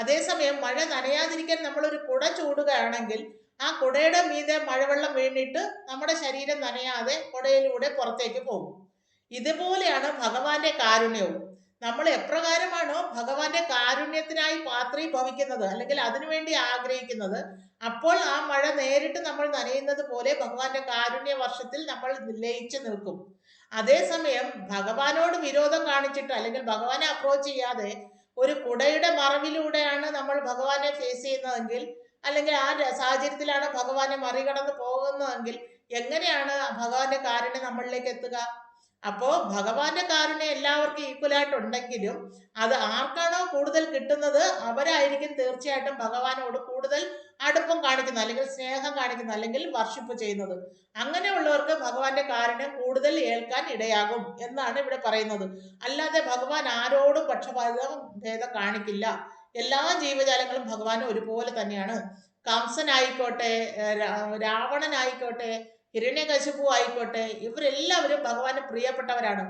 അതേസമയം മഴ നനയാതിരിക്കാൻ നമ്മളൊരു കുട ചൂടുകയാണെങ്കിൽ ആ കുടയുടെ മീതെ മഴവെള്ളം വീണിട്ട് നമ്മുടെ ശരീരം നനയാതെ കുടയിലൂടെ പുറത്തേക്ക് പോകും. ഇതുപോലെയാണ് ഭഗവാന്റെ കാരുണ്യവും. നമ്മൾ എപ്രകാരമാണോ ഭഗവാന്റെ കാരുണ്യത്തിനായി പാത്രീഭവിക്കുന്നത് അല്ലെങ്കിൽ അതിനുവേണ്ടി ആഗ്രഹിക്കുന്നത്, അപ്പോൾ ആ മഴ നേരിട്ട് നമ്മൾ നനയുന്നത് പോലെ ഭഗവാന്റെ കാരുണ്യ വർഷത്തിൽ നമ്മൾ ലയിച്ചു നിൽക്കും. അതേസമയം ഭഗവാനോട് വിരോധം കാണിച്ചിട്ട് അല്ലെങ്കിൽ ഭഗവാനെ അപ്രോച്ച് ചെയ്യാതെ ഒരു കുടയുടെ മറവിലൂടെയാണ് നമ്മൾ ഭഗവാനെ ഫേസ് ചെയ്യുന്നതെങ്കിൽ, അല്ലെങ്കിൽ ആ സാഹചര്യത്തിലാണ് ഭഗവാനെ മറികടന്ന് പോകുന്നതെങ്കിൽ എങ്ങനെയാണ് ഭഗവാന്റെ കാരുണ്യം നമ്മളിലേക്ക് എത്തുക? അപ്പോ ഭഗവാന്റെ കാരുണ്യം എല്ലാവർക്കും ഈക്വലായിട്ട് ഉണ്ടെങ്കിലും അത് ആർക്കാണോ കൂടുതൽ കിട്ടുന്നത് അവരായിരിക്കും തീർച്ചയായിട്ടും ഭഗവാനോട് കൂടുതൽ അടുപ്പം കാണിക്കുന്നത്, അല്ലെങ്കിൽ സ്നേഹം കാണിക്കുന്നത്, അല്ലെങ്കിൽ വർഷിപ്പ് ചെയ്യുന്നത്. അങ്ങനെയുള്ളവർക്ക് ഭഗവാന്റെ കാരുണ്യം കൂടുതൽ ഏൽക്കാൻ ഇടയാകും എന്നാണ് ഇവിടെ പറയുന്നത്. അല്ലാതെ ഭഗവാൻ ആരോടും ഭേദം കാണിക്കില്ല. എല്ലാ ജീവജാലങ്ങളും ഭഗവാൻ ഒരുപോലെ തന്നെയാണ്. കംസനായിക്കോട്ടെ, രാവണനായിക്കോട്ടെ, ഹിരണ്യകശിപു ആയിക്കോട്ടെ, ഇവരെല്ലാവരും ഭഗവാന് പ്രിയപ്പെട്ടവരാണ്.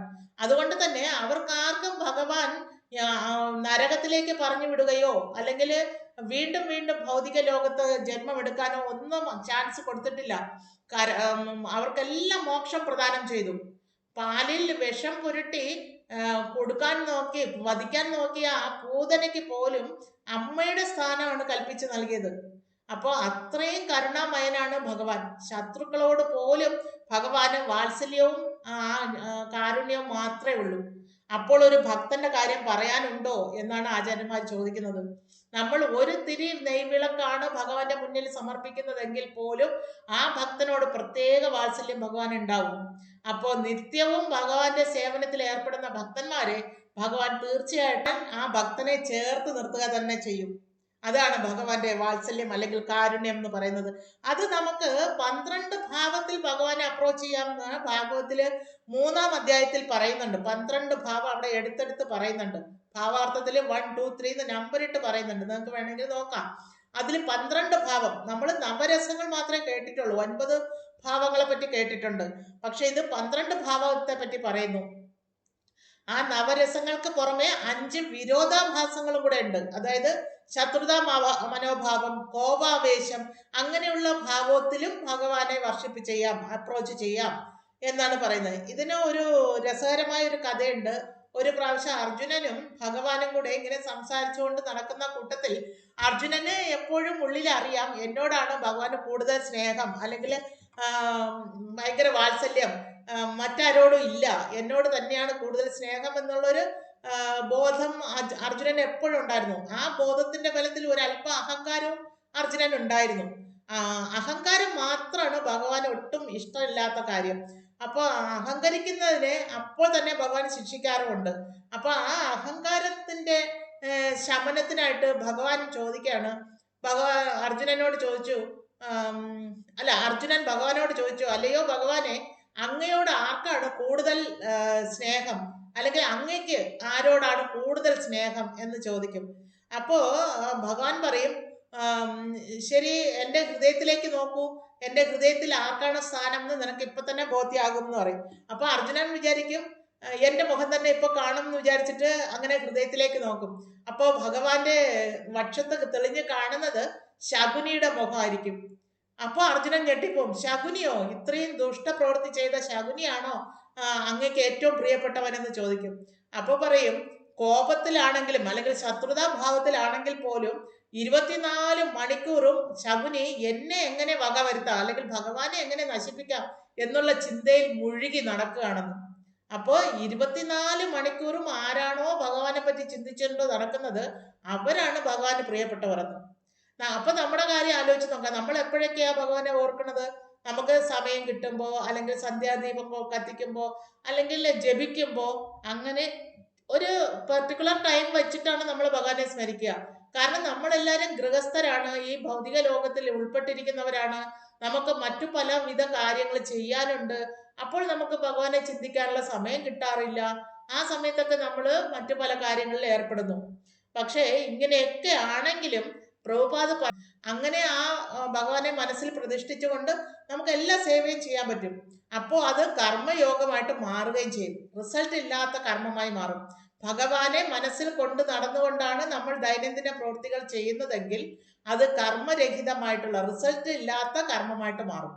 അതുകൊണ്ട് തന്നെ അവർക്കാർക്കും ഭഗവാൻ നരകത്തിലേക്ക് പറഞ്ഞു വിടുകയോ അല്ലെങ്കിൽ വീണ്ടും വീണ്ടും ഭൗതിക ലോകത്ത് ജന്മമെടുക്കാനോ ഒന്നും ചാൻസ് കൊടുത്തിട്ടില്ല. അവർക്കെല്ലാം മോക്ഷം പ്രദാനം ചെയ്തു. പാലിൽ വിഷം പുരട്ടി കൊടുക്കാൻ നോക്കി വധിക്കാൻ നോക്കിയ ആ പൂതനയ്ക്ക് പോലും അമ്മയുടെ സ്ഥാനമാണ് കൽപ്പിച്ചു നൽകിയത്. അപ്പോൾ അത്രയും കരുണാമയനാണ് ഭഗവാൻ. ശത്രുക്കളോട് പോലും ഭഗവാന് വാത്സല്യവും കാരുണ്യവും മാത്രമേ ഉള്ളൂ. അപ്പോൾ ഒരു ഭക്തന്റെ കാര്യം പറയാനുണ്ടോ എന്നാണ് ആചാര്യന്മാർ ചോദിക്കുന്നത്. നമ്മൾ ഒരു തിരി നെയ്വിളക്കാണ് ഭഗവാന്റെ മുന്നിൽ സമർപ്പിക്കുന്നതെങ്കിൽ പോലും ആ ഭക്തനോട് പ്രത്യേക വാത്സല്യം ഭഗവാൻ ഉണ്ടാവും. അപ്പോൾ നിത്യവും ഭഗവാന്റെ സേവനത്തിൽ ഏർപ്പെടുന്ന ഭക്തന്മാരെ ഭഗവാൻ തീർച്ചയായിട്ടും ആ ഭക്തനെ ചേർത്ത് നിർത്തുക തന്നെ ചെയ്യും. അതാണ് ഭഗവാന്റെ വാത്സല്യം അല്ലെങ്കിൽ കാരുണ്യം എന്ന് പറയുന്നത്. അത് നമുക്ക് 12 ഭാവത്തിൽ ഭഗവാനെ അപ്രോച്ച് ചെയ്യാമെന്ന് ഭാഗവത്തില് 3-ാം അധ്യായത്തിൽ പറയുന്നുണ്ട്. 12 ഭാവം അവിടെ എടുത്തെടുത്ത് പറയുന്നുണ്ട്. ഭാവാർത്ഥത്തിൽ 1, 2, 3 എന്ന് നമ്പർ ഇട്ട് പറയുന്നുണ്ട്. നിങ്ങൾക്ക് വേണമെങ്കിൽ നോക്കാം. അതിൽ 12 ഭാവം. നമ്മൾ നവരസങ്ങൾ മാത്രമേ കേട്ടിട്ടുള്ളൂ, 9 ഭാവങ്ങളെ പറ്റി കേട്ടിട്ടുണ്ട്. പക്ഷെ ഇത് 12 ഭാവത്തെ പറ്റി പറയുന്നു. ആ നവരസങ്ങൾക്ക് പുറമെ 5 വിരോധാഭാസങ്ങളും കൂടെ ഉണ്ട്. അതായത് ശത്രുതാ മനോഭാവം, കോപാവേശം, അങ്ങനെയുള്ള ഭാവത്തിലും ഭഗവാനെ വർഷിപ്പ് ചെയ്യാം, അപ്രോച്ച് ചെയ്യാം എന്നാണ് പറയുന്നത്. ഇതിന് ഒരു രസകരമായ ഒരു കഥയുണ്ട്. ഒരു പ്രാവശ്യം അർജുനനും ഭഗവാനും കൂടെ ഇങ്ങനെ സംസാരിച്ചുകൊണ്ട് നടക്കുന്ന കൂട്ടത്തിൽ അർജുനന് എപ്പോഴും ഉള്ളിൽ അറിയാം എന്നോടാണ് ഭഗവാന് കൂടുതൽ സ്നേഹം അല്ലെങ്കിൽ ഭയങ്കര വാത്സല്യം, മറ്റാരോടും ഇല്ല, എന്നോട് തന്നെയാണ് കൂടുതൽ സ്നേഹം എന്നുള്ളൊരു ബോധം അർജുനൻ എപ്പോഴും ഉണ്ടായിരുന്നു. ആ ബോധത്തിന്റെ ബലത്തിൽ ഒരു അല്പ അഹങ്കാരവും അർജുനൻ ഉണ്ടായിരുന്നു. അഹങ്കാരം മാത്രമാണ് ഭഗവാൻ ഒട്ടും ഇഷ്ടമില്ലാത്ത കാര്യം. അപ്പൊ അഹങ്കരിക്കുന്നതിനെ അപ്പോൾ തന്നെ ഭഗവാൻ ശിക്ഷിക്കാറുമുണ്ട്. അപ്പൊ ആ അഹങ്കാരത്തിന്റെ ശമനത്തിനായിട്ട് ഭഗവാൻ ചോദിക്കുകയാണ്, അർജുനനോട് ചോദിച്ചു, ആം, അല്ല, അർജുനൻ ഭഗവാനോട് ചോദിച്ചു, അല്ലയോ ഭഗവാനെ, അങ്ങയോട് ആർക്കാണ് കൂടുതൽ സ്നേഹം, അല്ലെങ്കിൽ അങ്ങയ്ക്ക് ആരോടാണ് കൂടുതൽ സ്നേഹം എന്ന് ചോദിക്കും. അപ്പോ ഭഗവാൻ പറയും, ആം, ശരി, എൻ്റെ ഹൃദയത്തിലേക്ക് നോക്കൂ, എൻ്റെ ഹൃദയത്തിൽ ആർക്കാണ് സ്ഥാനം എന്ന് നിനക്ക് ഇപ്പൊ തന്നെ ബോധ്യമാകും എന്ന് പറയും. അപ്പൊ അർജുനൻ വിചാരിക്കും, എന്റെ മുഖം തന്നെ ഇപ്പൊ കാണും എന്ന് വിചാരിച്ചിട്ട് അങ്ങനെ ഹൃദയത്തിലേക്ക് നോക്കും. അപ്പോ ഭഗവാന്റെ വക്ഷത്ത് തെളിഞ്ഞ് കാണുന്നത് ശകുനിയുടെ മുഖമായിരിക്കും. അപ്പൊ അർജുനൻ ഞെട്ടിപ്പോവും. ശകുനിയോ? ഇത്രയും ദുഷ്ടപ്രവൃത്തി ചെയ്ത ശകുനിയാണോ അങ്ങക്ക് ഏറ്റവും പ്രിയപ്പെട്ടവനെന്ന് ചോദിക്കും. അപ്പൊ പറയും, കോപത്തിലാണെങ്കിലും അല്ലെങ്കിൽ ശത്രുതാഭാവത്തിലാണെങ്കിൽ പോലും 24 മണിക്കൂറും ശകുനി എന്നെ എങ്ങനെ വകവരുത്താം, അല്ലെങ്കിൽ ഭഗവാനെ എങ്ങനെ നശിപ്പിക്കാം എന്നുള്ള ചിന്തയിൽ മുഴുകി നടക്കുകയാണെന്ന്. അപ്പോൾ 24 മണിക്കൂറും ആരാണോ ഭഗവാനെ പറ്റി ചിന്തിച്ചുകൊണ്ട് നടക്കുന്നത് അവരാണ് ഭഗവാന് പ്രിയപ്പെട്ടവർ എന്ന്. അപ്പൊ നമ്മുടെ കാര്യം ആലോചിച്ച് നോക്കാം. നമ്മൾ എപ്പോഴൊക്കെയാ ഭഗവാനെ ഓർക്കുന്നത്? നമുക്ക് സമയം കിട്ടുമ്പോ, അല്ലെങ്കിൽ സന്ധ്യാദീപം കത്തിക്കുമ്പോ, അല്ലെങ്കിൽ ജപിക്കുമ്പോ, അങ്ങനെ ഒരു പെർട്ടിക്കുലർ ടൈം വെച്ചിട്ടാണ് നമ്മൾ ഭഗവാനെ സ്മരിക്കുക. കാരണം നമ്മളെല്ലാവരും ഗൃഹസ്ഥരാണ്, ഈ ഭൗതിക ലോകത്തിൽ ഉൾപ്പെട്ടിരിക്കുന്നവരാണ്, നമുക്ക് മറ്റു പലവിധ കാര്യങ്ങൾ ചെയ്യാനുണ്ട്. അപ്പോൾ നമുക്ക് ഭഗവാനെ ചിന്തിക്കാനുള്ള സമയം കിട്ടാറില്ല. ആ സമയത്തൊക്കെ നമ്മൾ മറ്റു പല കാര്യങ്ങളിൽ ഏർപ്പെടുന്നു. പക്ഷേ ഇങ്ങനെയൊക്കെ ആണെങ്കിലും പ്രഭുപാദ് അങ്ങനെ ആ ഭഗവാനെ മനസ്സിൽ പ്രതിഷ്ഠിച്ചുകൊണ്ട് നമുക്ക് എല്ലാ സേവയും ചെയ്യാൻ പറ്റും. അപ്പോൾ അത് കർമ്മയോഗമായിട്ട് മാറുകയും ചെയ്യും. റിസൾട്ട് ഇല്ലാത്ത കർമ്മമായി മാറും. ഭഗവാനെ മനസ്സിൽ കൊണ്ട് നടന്നുകൊണ്ടാണ് നമ്മൾ ദൈനംദിന പ്രവൃത്തികൾ ചെയ്യുന്നതെങ്കിൽ അത് കർമ്മരഹിതമായിട്ടുള്ള, റിസൾട്ട് ഇല്ലാത്ത കർമ്മമായിട്ട് മാറും,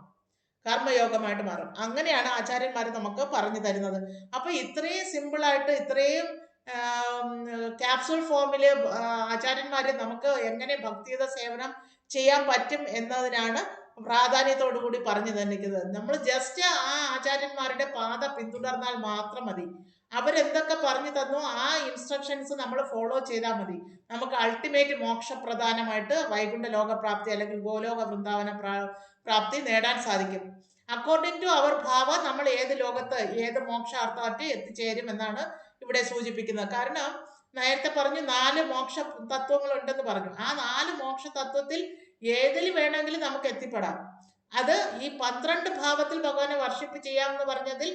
കർമ്മയോഗമായിട്ട് മാറും. അങ്ങനെയാണ് ആചാര്യന്മാർ നമുക്ക് പറഞ്ഞു തരുന്നത്. അപ്പൊ ഇത്രയും സിമ്പിളായിട്ട്, ഇത്രയും ക്യാപ്സൂൾ ഫോമിൽ ആചാര്യന്മാര് നമുക്ക് എങ്ങനെ ഭക്തിയുത സേവനം ചെയ്യാൻ പറ്റും എന്നതിനാണ് പ്രാധാന്യത്തോടു കൂടി പറഞ്ഞു തന്നിരിക്കുന്നത്. നമ്മൾ ജസ്റ്റ് ആ ആചാര്യന്മാരുടെ പാത പിന്തുടർന്നാൽ മാത്രം മതി. അവരെന്തൊക്കെ പറഞ്ഞു തന്നോ ആ ഇൻസ്ട്രക്ഷൻസ് നമ്മൾ ഫോളോ ചെയ്താൽ മതി. നമുക്ക് അൾട്ടിമേറ്റ് മോക്ഷപ്രധാനമായിട്ട് വൈകുണ്ഠ ലോകപ്രാപ്തി അല്ലെങ്കിൽ ഗോലോക വൃന്ദാവന പ്രാപ്തി നേടാൻ സാധിക്കും. അക്കോർഡിംഗ് ടു അവർ ഭാവ നമ്മൾ ഏത് ലോകത്ത് ഏത് മോക്ഷാർത്ഥമായിട്ട് എത്തിച്ചേരും എന്നാണ് ഇവിടെ സൂചിപ്പിക്കുന്നത്. കാരണം നേരത്തെ പറഞ്ഞു 4 മോക്ഷ തത്വങ്ങൾ ഉണ്ടെന്ന് പറഞ്ഞു. ആ 4 മോക്ഷ തത്വത്തിൽ ഏതിൽ വേണമെങ്കിലും നമുക്ക് എത്തിപ്പെടാം. അത് ഈ 12 ഭാവത്തിൽ ഭഗവാനെ വർഷിപ്പ് ചെയ്യാമെന്ന് പറഞ്ഞതിൽ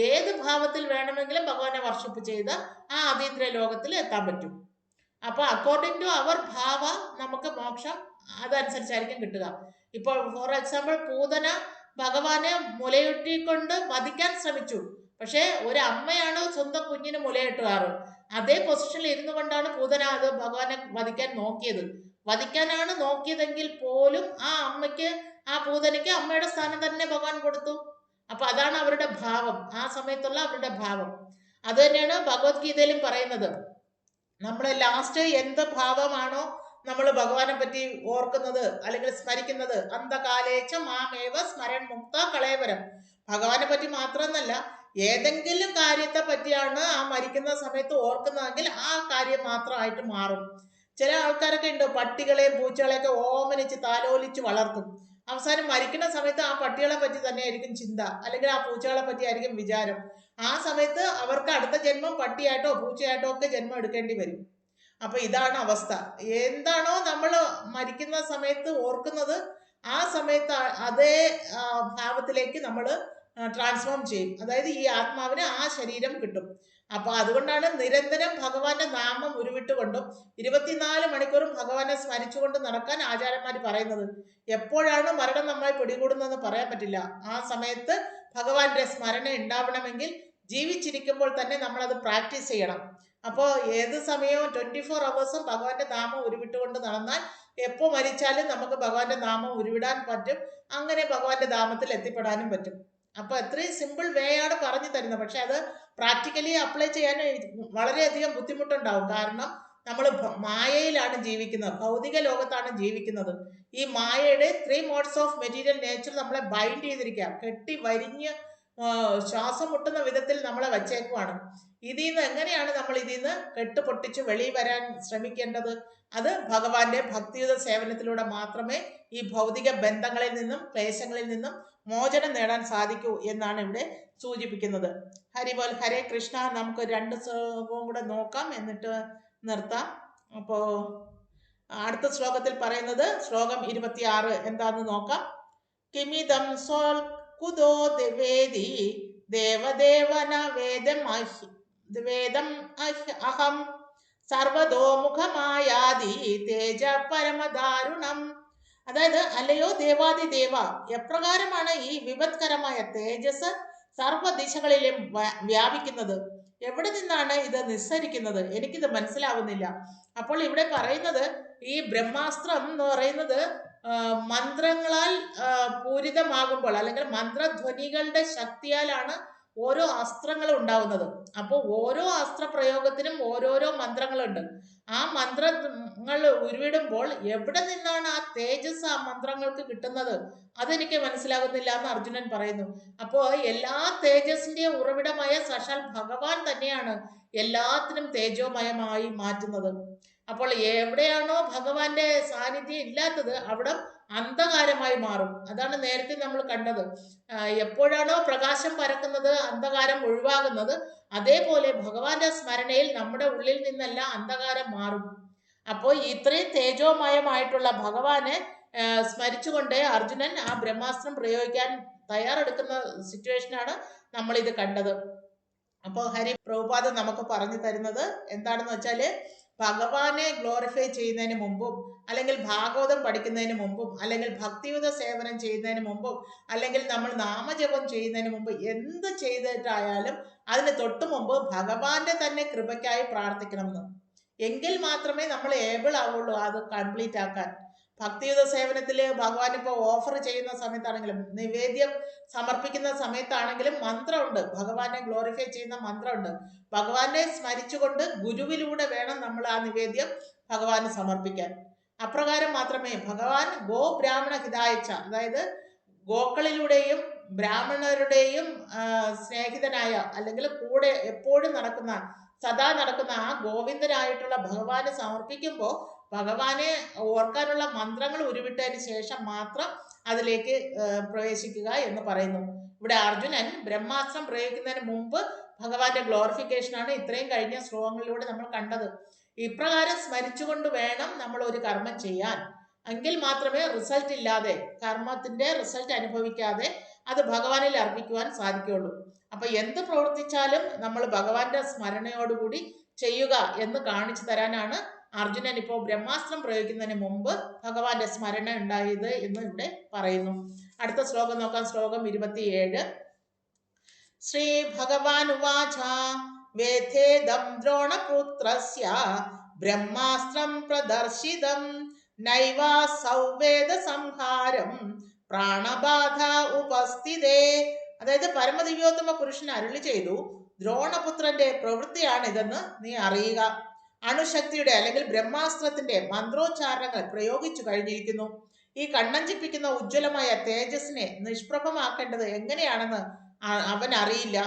ഏത് ഭാവത്തിൽ വേണമെങ്കിലും ഭഗവാനെ വർഷിപ്പ് ചെയ്ത് ആ അതീന്ദ്ര ലോകത്തിൽ എത്താൻ പറ്റും. അപ്പൊ അക്കോർഡിംഗ് ടു അവർ ഭാവ നമുക്ക് മോക്ഷം അതനുസരിച്ചായിരിക്കും കിട്ടുക. ഇപ്പോൾ ഫോർ എക്സാമ്പിൾ പൂതന ഭഗവാനെ മുലയൂട്ടിക്കൊണ്ട് വധിക്കാൻ ശ്രമിച്ചു. പക്ഷെ ഒരു അമ്മയാണ് സ്വന്തം കുഞ്ഞിന് മുലയിട്ടുകാറ്. അതേ പൊസിഷനിൽ ഇരുന്നു കൊണ്ടാണ് പൂതന അത് ഭഗവാനെ വധിക്കാൻ നോക്കിയത്. വധിക്കാനാണ് നോക്കിയതെങ്കിൽ പോലും ആ അമ്മയ്ക്ക്, ആ പൂതനയ്ക്ക് അമ്മയുടെ സ്ഥാനം തന്നെ ഭഗവാൻ കൊടുത്തു. അപ്പൊ അതാണ് അവരുടെ ഭാവം, ആ സമയത്തുള്ള അവരുടെ ഭാവം. അത് തന്നെയാണ് ഭഗവത്ഗീതയിലും പറയുന്നത്. നമ്മൾ ലാസ്റ്റ് എന്ത് ഭാവമാണോ നമ്മൾ ഭഗവാനെ പറ്റി ഓർക്കുന്നത് അല്ലെങ്കിൽ സ്മരിക്കുന്നത്, അന്തകാലേച്ച മാമേവ സ്മരൺ മുക്ത കളേവരം. ഭഗവാനെ പറ്റി മാത്രമെന്നല്ല, ഏതെങ്കിലും കാര്യത്തെ പറ്റിയാണ് ആ മരിക്കുന്ന സമയത്ത് ഓർക്കുന്നതെങ്കിൽ ആ കാര്യം മാത്രമായിട്ട് മാറും. ചില ആൾക്കാരൊക്കെ ഉണ്ട്, പട്ടികളെയും പൂച്ചകളെയൊക്കെ ഓമനിച്ച് താലോലിച്ച് വളർത്തും. അവസാനം മരിക്കുന്ന സമയത്ത് ആ പട്ടികളെ പറ്റി തന്നെയായിരിക്കും ചിന്ത, അല്ലെങ്കിൽ ആ പൂച്ചകളെ പറ്റി ആയിരിക്കും വിചാരം. ആ സമയത്ത് അവർക്ക് അടുത്ത ജന്മം പട്ടിയായിട്ടോ പൂച്ചയായിട്ടോ ഒക്കെ ജന്മം എടുക്കേണ്ടി വരും. അപ്പൊ ഇതാണ് അവസ്ഥ. എന്താണോ നമ്മൾ മരിക്കുന്ന സമയത്ത് ഓർക്കുന്നത് ആ സമയത്ത് അതേ ഭാവത്തിലേക്ക് നമ്മൾ ട്രാൻസ്ഫോം ചെയ്യും. അതായത് ഈ ആത്മാവിന് ആ ശരീരം കിട്ടും. അപ്പൊ അതുകൊണ്ടാണ് നിരന്തരം ഭഗവാന്റെ നാമം ഉരുവിട്ടുകൊണ്ടും 24 മണിക്കൂറും ഭഗവാനെ സ്മരിച്ചുകൊണ്ട് നടക്കാൻ ആചാര്യന്മാർ പറയുന്നത്. എപ്പോഴാണ് മരണം നമ്മളെ പിടികൂടുന്നതെന്ന് പറയാൻ പറ്റില്ല. ആ സമയത്ത് ഭഗവാന്റെ സ്മരണ ഉണ്ടാവണമെങ്കിൽ ജീവിച്ചിരിക്കുമ്പോൾ തന്നെ നമ്മളത് പ്രാക്ടീസ് ചെയ്യണം. അപ്പോൾ ഏത് സമയവും 24 അവേഴ്സും ഭഗവാന്റെ നാമം ഉരുവിട്ടുകൊണ്ട് നടന്നാൽ എപ്പോൾ മരിച്ചാലും നമുക്ക് ഭഗവാന്റെ നാമം ഉരുവിടാൻ പറ്റും. അങ്ങനെ ഭഗവാന്റെ ധാമത്തിൽ എത്തിപ്പെടാനും പറ്റും. അപ്പൊ അത്രയും സിമ്പിൾ വേ ആണ് പറഞ്ഞു തരുന്നത്. പക്ഷെ അത് പ്രാക്ടിക്കലി അപ്ലൈ ചെയ്യാൻ വളരെയധികം ബുദ്ധിമുട്ടുണ്ടാവും. കാരണം നമ്മൾ മായയിലാണ് ജീവിക്കുന്നത്, ഭൗതിക ലോകത്താണ് ജീവിക്കുന്നത്. ഈ മായയുടെ 3 മോഡ്സ് ഓഫ് മെറ്റീരിയൽ നേച്ചർ നമ്മളെ ബൈൻഡ് ചെയ്തിരിക്കുക, കെട്ടി വരിഞ്ഞ് ശ്വാസം മുട്ടുന്ന വിധത്തിൽ നമ്മളെ വച്ചേക്കുവാണ്. ഇതിൽ നിന്ന് എങ്ങനെയാണ് നമ്മൾ ഇതിൽ നിന്ന് കെട്ടുപൊട്ടിച്ച് വെളിയിൽ വരാൻ ശ്രമിക്കേണ്ടത്? അത് ഭഗവാന്റെ ഭക്തിയുത സേവനത്തിലൂടെ മാത്രമേ ഈ ഭൗതിക ബന്ധങ്ങളിൽ നിന്നും ക്ലേശങ്ങളിൽ നിന്നും മോചനം നേടാൻ സാധിക്കൂ എന്നാണ് ഇവിടെ സൂചിപ്പിക്കുന്നത്. ഹരിബോൽ, ഹരേ കൃഷ്ണ. നമുക്ക് 2 ശ്ലോകവും കൂടെ നോക്കാം, എന്നിട്ട് നിർത്താം. അപ്പോൾ അടുത്ത ശ്ലോകത്തിൽ പറയുന്നത് ശ്ലോകം 26 എന്താന്ന് നോക്കാം. കിമിതം സോൽ കുതോ വേദി ദേവദേവന വേദം അഹം സർവതോമുഖമായാതി തേജ പരമദാരുണം. അതായത് അല്ലയോ ദേവാദി ദേവ, എപ്രകാരമാണ് ഈ വിപത്കരമായ തേജസ് സർവ്വദിശകളിലും വ്യാപിക്കുന്നത്? എവിടെ നിന്നാണ് ഇത് നിസ്സരിക്കുന്നത്? എനിക്കിത് മനസ്സിലാവുന്നില്ല. അപ്പോൾ ഇവിടെ പറയുന്നത് ഈ ബ്രഹ്മാസ്ത്രം എന്ന് പറയുന്നത് മന്ത്രങ്ങളാൽ പൂരിതമാകുമ്പോൾ അല്ലെങ്കിൽ മന്ത്രധ്വനികളുടെ ശക്തിയാലാണ് ഓരോ അസ്ത്രങ്ങളും ഉണ്ടാവുന്നത്. അപ്പോൾ ഓരോ അസ്ത്ര പ്രയോഗത്തിനും ഓരോരോ മന്ത്രങ്ങളുണ്ട്. ആ മന്ത്രങ്ങൾ ഉരുവിടുമ്പോൾ എവിടെ നിന്നാണ് ആ തേജസ് ആ മന്ത്രങ്ങൾക്ക് കിട്ടുന്നത്? അതെനിക്ക് മനസ്സിലാകുന്നില്ല എന്ന് അർജുനൻ പറയുന്നു. അപ്പോൾ എല്ലാ തേജസ്സിന്റെയും ഉറവിടമായ സാക്ഷാൽ ഭഗവാൻ തന്നെയാണ് എല്ലാത്തിനും തേജോമയമായി മാറ്റുന്നത്. അപ്പോൾ എവിടെയാണോ ഭഗവാന്റെ സാന്നിധ്യം ഇല്ലാത്തത് അവിടെ അന്ധകാരമായി മാറും. അതാണ് നേരത്തെ നമ്മൾ കണ്ടത്. എപ്പോഴാണോ പ്രകാശം പരക്കുന്നത്, അന്ധകാരം ഒഴിവാകുന്നത്, അതേപോലെ ഭഗവാന്റെ സ്മരണയിൽ നമ്മുടെ ഉള്ളിൽ നിന്നെല്ലാം അന്ധകാരം മാറും. അപ്പോൾ ഇത്രയും തേജോമയമായിട്ടുള്ള ഭഗവാനെ സ്മരിച്ചുകൊണ്ട് അർജുനൻ ആ ബ്രഹ്മാസ്ത്രം പ്രയോഗിക്കാൻ തയ്യാറെടുക്കുന്ന സിറ്റുവേഷനാണ് നമ്മൾ ഇത് കണ്ടത്. അപ്പോൾ ഹരി പ്രഭുപാദ നമുക്ക് പറഞ്ഞു തരുന്നത് എന്താണെന്ന് വെച്ചാല്, ഭഗവാനെ ഗ്ലോറിഫൈ ചെയ്യുന്നതിന് മുമ്പും അല്ലെങ്കിൽ ഭാഗവതം പഠിക്കുന്നതിന് മുമ്പും അല്ലെങ്കിൽ ഭക്തിയുത സേവനം ചെയ്യുന്നതിന് മുമ്പും അല്ലെങ്കിൽ നമ്മൾ നാമജപം ചെയ്യുന്നതിന് മുമ്പ് എന്ത് ചെയ്തിട്ടായാലും അതിന് തൊട്ടു മുമ്പ് ഭഗവാന്റെ തന്നെ കൃപയ്ക്കായി പ്രാർത്ഥിക്കണമെന്ന്. എങ്കിൽ മാത്രമേ നമ്മൾ ഏബിൾ ആവുള്ളൂ അത് കംപ്ലീറ്റ് ആക്കാൻ. ഭക്തിയുത സേവനത്തിൽ ഭഗവാൻ ഇപ്പോൾ ഓഫർ ചെയ്യുന്ന സമയത്താണെങ്കിലും നിവേദ്യം സമർപ്പിക്കുന്ന സമയത്താണെങ്കിലും മന്ത്രമുണ്ട്, ഭഗവാനെ ഗ്ലോറിഫൈ ചെയ്യുന്ന മന്ത്രമുണ്ട്. ഭഗവാനെ സ്മരിച്ചുകൊണ്ട് ഗുരുവിലൂടെ വേണം നമ്മൾ ആ നിവേദ്യം ഭഗവാന് സമർപ്പിക്കാൻ. അപ്രകാരം മാത്രമേ ഭഗവാൻ ഗോ ബ്രാഹ്മണ ഹിതായച്ച, അതായത് ഗോക്കളിലൂടെയും ബ്രാഹ്മണരുടെയും സ്നേഹിതനായ അല്ലെങ്കിൽ കൂടെ എപ്പോഴും നടക്കുന്ന സദാ നടക്കുന്ന ആ ഗോവിന്ദനായിട്ടുള്ള ഭഗവാന് സമർപ്പിക്കുമ്പോൾ ഭഗവാനെ ഓർക്കാനുള്ള മന്ത്രങ്ങൾ ഉരുവിട്ടതിന് ശേഷം മാത്രം അതിലേക്ക് പ്രവേശിക്കുക എന്ന് പറയുന്നു. ഇവിടെ അർജുനൻ ബ്രഹ്മാസ്ത്രം പ്രയോഗിക്കുന്നതിന് മുമ്പ് ഭഗവാന്റെ ഗ്ലോറിഫിക്കേഷനാണ് ഇത്രയും കഴിഞ്ഞ ശ്ലോകങ്ങളിലൂടെ നമ്മൾ കണ്ടത്. ഇപ്രകാരം സ്മരിച്ചുകൊണ്ട് വേണം നമ്മൾ ഒരു കർമ്മം ചെയ്യാൻ. എങ്കിൽ മാത്രമേ റിസൾട്ട് ഇല്ലാതെ, കർമ്മത്തിന്റെ റിസൾട്ട് അനുഭവിക്കാതെ അത് ഭഗവാനിൽ അർപ്പിക്കുവാൻ സാധിക്കുകയുള്ളൂ. അപ്പൊ എന്ത് പ്രവർത്തിച്ചാലും നമ്മൾ ഭഗവാന്റെ സ്മരണയോടുകൂടി ചെയ്യുക എന്ന് കാണിച്ചു തരാനാണ് അർജുനൻ ഇപ്പോൾ ബ്രഹ്മാസ്ത്രം പ്രയോഗിക്കുന്നതിന് മുമ്പ് ഭഗവാന്റെ സ്മരണ ഉണ്ടായത് എന്ന് ഇവിടെ പറയുന്നു. അടുത്ത ശ്ലോകം നോക്കാം. ശ്ലോകം 27. ശ്രീ ഭഗവാൻ ഉവാച വേഥേദം ദ്രോണപുത്രസ്യ ബ്രഹ്മാസ്ത്രം പ്രദർശിതം നൈവാ സൗവേദ സംഹാരം പ്രാണബാധ ഉപസ്ഥിതേ. അതായത് പരമദിവ്യോത്തമ പുരുഷൻ അരുളി ചെയ്തു, ദ്രോണപുത്രന്റെ പ്രവൃത്തിയാണിതെന്ന് നീ അറിയുക. അണുശക്തിയുടെ അല്ലെങ്കിൽ ബ്രഹ്മാസ്ത്രത്തിന്റെ മന്ത്രോച്ചാരണങ്ങൾ പ്രയോഗിച്ചു കഴിഞ്ഞിരിക്കുന്നു. ഈ കണ്ണഞ്ചിപ്പിക്കുന്ന ഉജ്ജ്വലമായ തേജസ്സിനെ നിഷ്പ്രഭമാക്കേണ്ടത് എങ്ങനെയാണെന്ന് അവൻ അറിയില്ല.